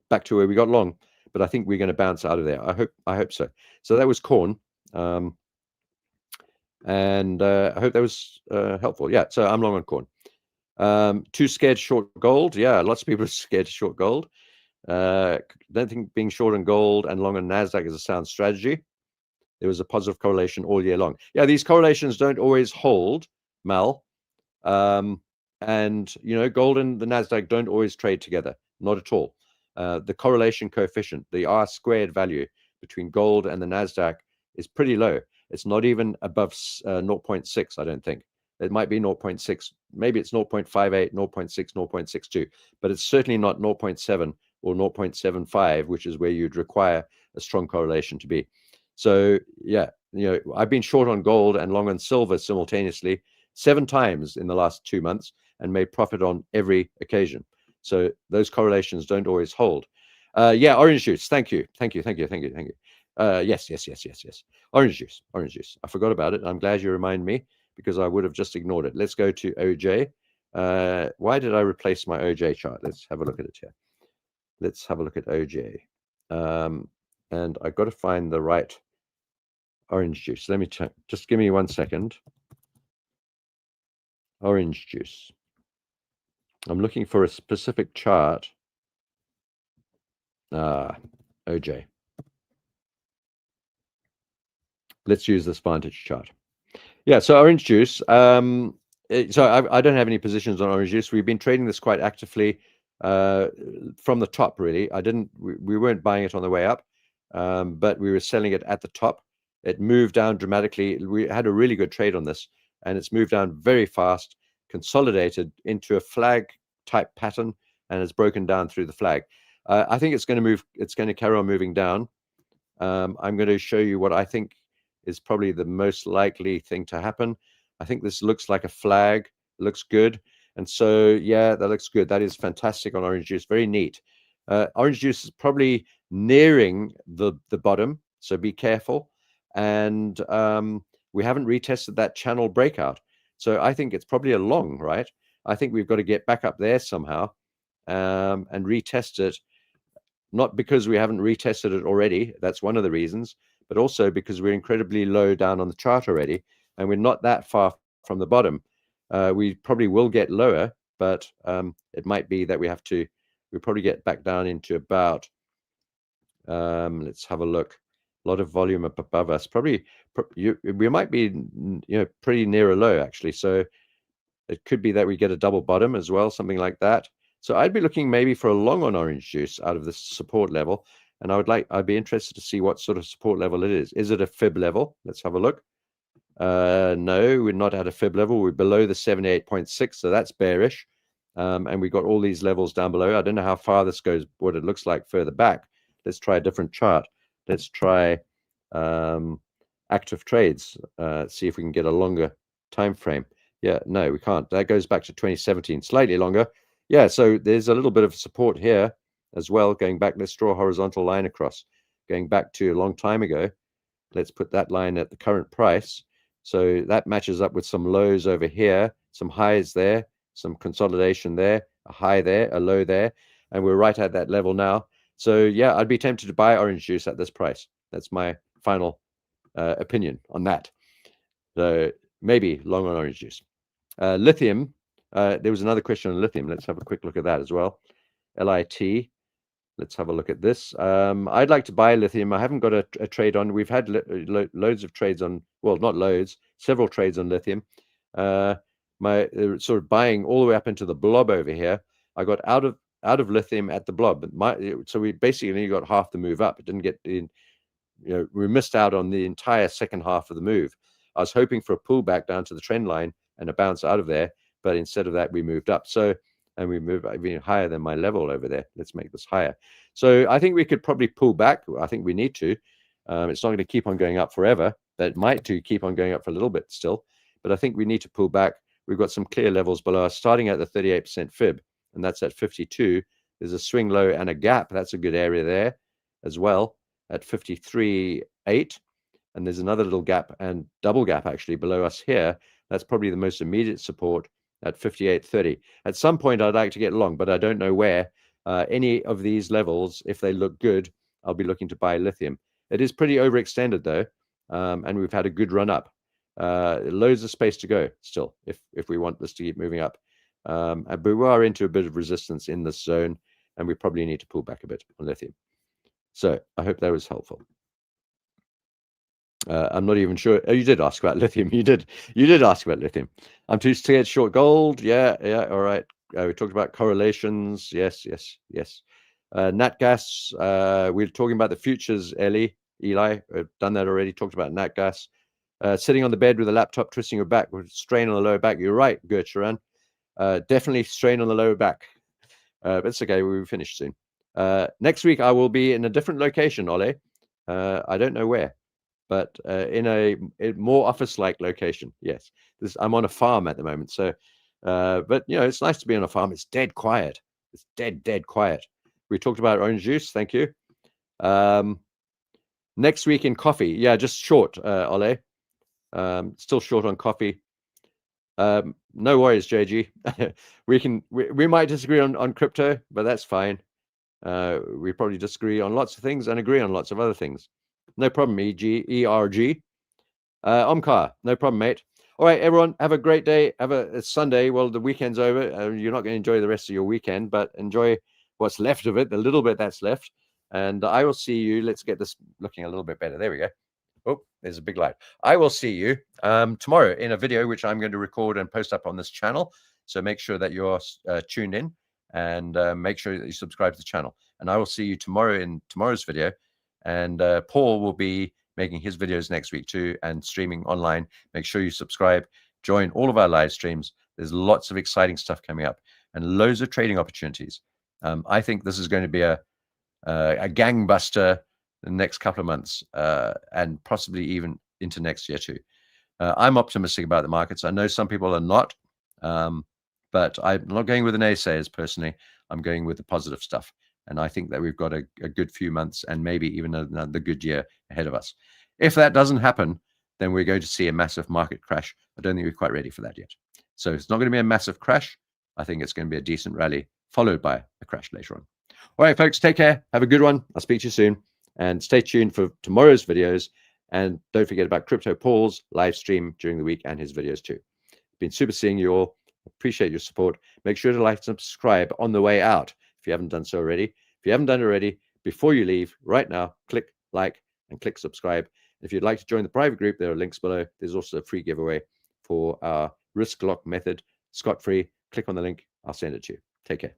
back to where we got long, but I think we're going to bounce out of there. I hope so. So that was corn, and I hope that was helpful. Yeah, so I'm long on corn. Too scared short gold? Yeah, lots of people are scared to short gold. Don't think being short on gold and long on NASDAQ is a sound strategy. There was a positive correlation all year long. Yeah, these correlations don't always hold, Mal. And, gold and the NASDAQ don't always trade together, not at all. The correlation coefficient, the R squared value between gold and the NASDAQ is pretty low. It's not even above 0.6, I don't think. It might be 0.6, maybe it's 0.58, 0.6, 0.62, but it's certainly not 0.7 or 0.75, which is where you'd require a strong correlation to be. So yeah, I've been short on gold and long on silver simultaneously 7 times in the last 2 months and made profit on every occasion. So those correlations don't always hold. Yeah, orange juice. Thank you. Yes. Orange juice. I forgot about it. I'm glad you reminded me because I would have just ignored it. Let's go to OJ. Why did I replace my OJ chart? Let's have a look at it here. Let's have a look at OJ. And I've got to find the right orange juice. Let me check. Just give me 1 second. Orange juice. I'm looking for a specific chart. OJ. Let's use this Vantage chart. Yeah, so orange juice. So I don't have any positions on orange juice. We've been trading this quite actively from the top, really. We weren't buying it on the way up, but we were selling it at the top. It moved down dramatically. We had a really good trade on this, and it's moved down very fast, consolidated into a flag type pattern, and it's broken down through the flag. I think it's going to move. It's going to carry on moving down. I'm going to show you what I think is probably the most likely thing to happen. I think this looks like a flag. It looks good. And so, yeah, that looks good. That is fantastic on orange juice. Very neat. Orange juice is probably nearing the bottom, so be careful. And we haven't retested that channel breakout. So I think it's probably a long, right? I think we've got to get back up there somehow and retest it. Not because we haven't retested it already. That's one of the reasons, but also because we're incredibly low down on the chart already, and we're not that far from the bottom. We probably will get lower, but it might be that we'll probably get back down into about, let's have a look. A lot of volume up above us. Probably, we might be, pretty near a low actually. So it could be that we get a double bottom as well, something like that. So I'd be looking maybe for a long on orange juice out of this support level. And I'd be interested to see what sort of support level it is. Is it a fib level? Let's have a look. No, we're not at a fib level. We're below the 78.6, so that's bearish. And we got all these levels down below. I don't know how far this goes, what it looks like further back. Let's try a different chart. Let's try active trades, see if we can get a longer time frame. Yeah, no, we can't. That goes back to 2017, slightly longer. Yeah, so there's a little bit of support here as well, going back. Let's draw a horizontal line across, going back to a long time ago. Let's put that line at the current price. So that matches up with some lows over here, some highs there, some consolidation there, a high there, a low there, and we're right at that level now. So yeah, I'd be tempted to buy orange juice at this price. That's my final opinion on that. So maybe long on orange juice. Lithium, there was another question on lithium. Let's have a quick look at that as well. LIT. Let's have a look at this. I'd like to buy lithium. I haven't got a trade on. We've had loads of trades on, well, not loads, several trades on lithium. My sort of buying all the way up into the blob over here. I got out of lithium at the blob. So we basically only got half the move up. It didn't get in. We missed out on the entire second half of the move. I was hoping for a pullback down to the trend line and a bounce out of there, but instead of that, we moved up. And we move even higher than my level over there. Let's make this higher. So I think we could probably pull back. I think we need to. It's not going to keep on going up forever. That might keep on going up for a little bit still, but I think we need to pull back. We've got some clear levels below us, starting at the 38% fib, and that's at 52. There's a swing low and a gap. That's a good area there as well at 53.8. And there's another little gap and double gap actually below us here. That's probably the most immediate support at 58.30. At some point, I'd like to get long, but I don't know where. Any of these levels, if they look good, I'll be looking to buy lithium. It is pretty overextended though, and we've had a good run up. Loads of space to go still, if we want this to keep moving up. But we are into a bit of resistance in this zone, and we probably need to pull back a bit on lithium. So I hope that was helpful. I'm not even sure. Oh, you did ask about lithium. You did ask about lithium. I'm too scared short gold. Yeah. All right. We talked about correlations. Yes. NATGAS. We're talking about the futures, Eli. I've done that already. Talked about NATGAS. Sitting on the bed with a laptop, twisting your back with strain on the lower back. You're right, Gertrude. Definitely strain on the lower back. But it's okay. We'll be finished soon. Next week, I will be in a different location, Ole. I don't know where, but in a more office-like location. Yes, I'm on a farm at the moment. So, but it's nice to be on a farm. It's dead quiet. It's dead quiet. We talked about orange juice. Thank you. Next week in coffee. Yeah, just short, Ole. Still short on coffee. No worries, JG. we might disagree on crypto, but that's fine. We probably disagree on lots of things and agree on lots of other things. No problem, ERG. Omkar, no problem, mate. All right, everyone, have a great day. It's Sunday. Well, the weekend's over. You're not going to enjoy the rest of your weekend, but enjoy what's left of it, the little bit that's left. And I will see you. Let's get this looking a little bit better. There we go. Oh, there's a big light. I will see you tomorrow in a video, which I'm going to record and post up on this channel. So make sure that you're tuned in and make sure that you subscribe to the channel. And I will see you tomorrow in tomorrow's video. And Paul will be making his videos next week too and streaming online. Make sure you subscribe, join all of our live streams. There's lots of exciting stuff coming up and loads of trading opportunities. I think this is going to be a gangbuster the next couple of months and possibly even into next year too. I'm optimistic about the markets. I know some people are not, but I'm not going with the naysayers personally. I'm going with the positive stuff. And I think that we've got a good few months and maybe even another good year ahead of us. If that doesn't happen, then we're going to see a massive market crash. I don't think we're quite ready for that yet. So it's not going to be a massive crash. I think it's going to be a decent rally followed by a crash later on. All right, folks, take care. Have a good one. I'll speak to you soon. And stay tuned for tomorrow's videos. And don't forget about Crypto Paul's live stream during the week and his videos too. Been super seeing you all. Appreciate your support. Make sure to like and subscribe on the way out if you haven't done so already. If you haven't done it already, before you leave right now, click like and click subscribe. If you'd like to join the private group, there are links below. There's also a free giveaway for our risk lock method, scot-free. Click on the link. I'll send it to you. Take care.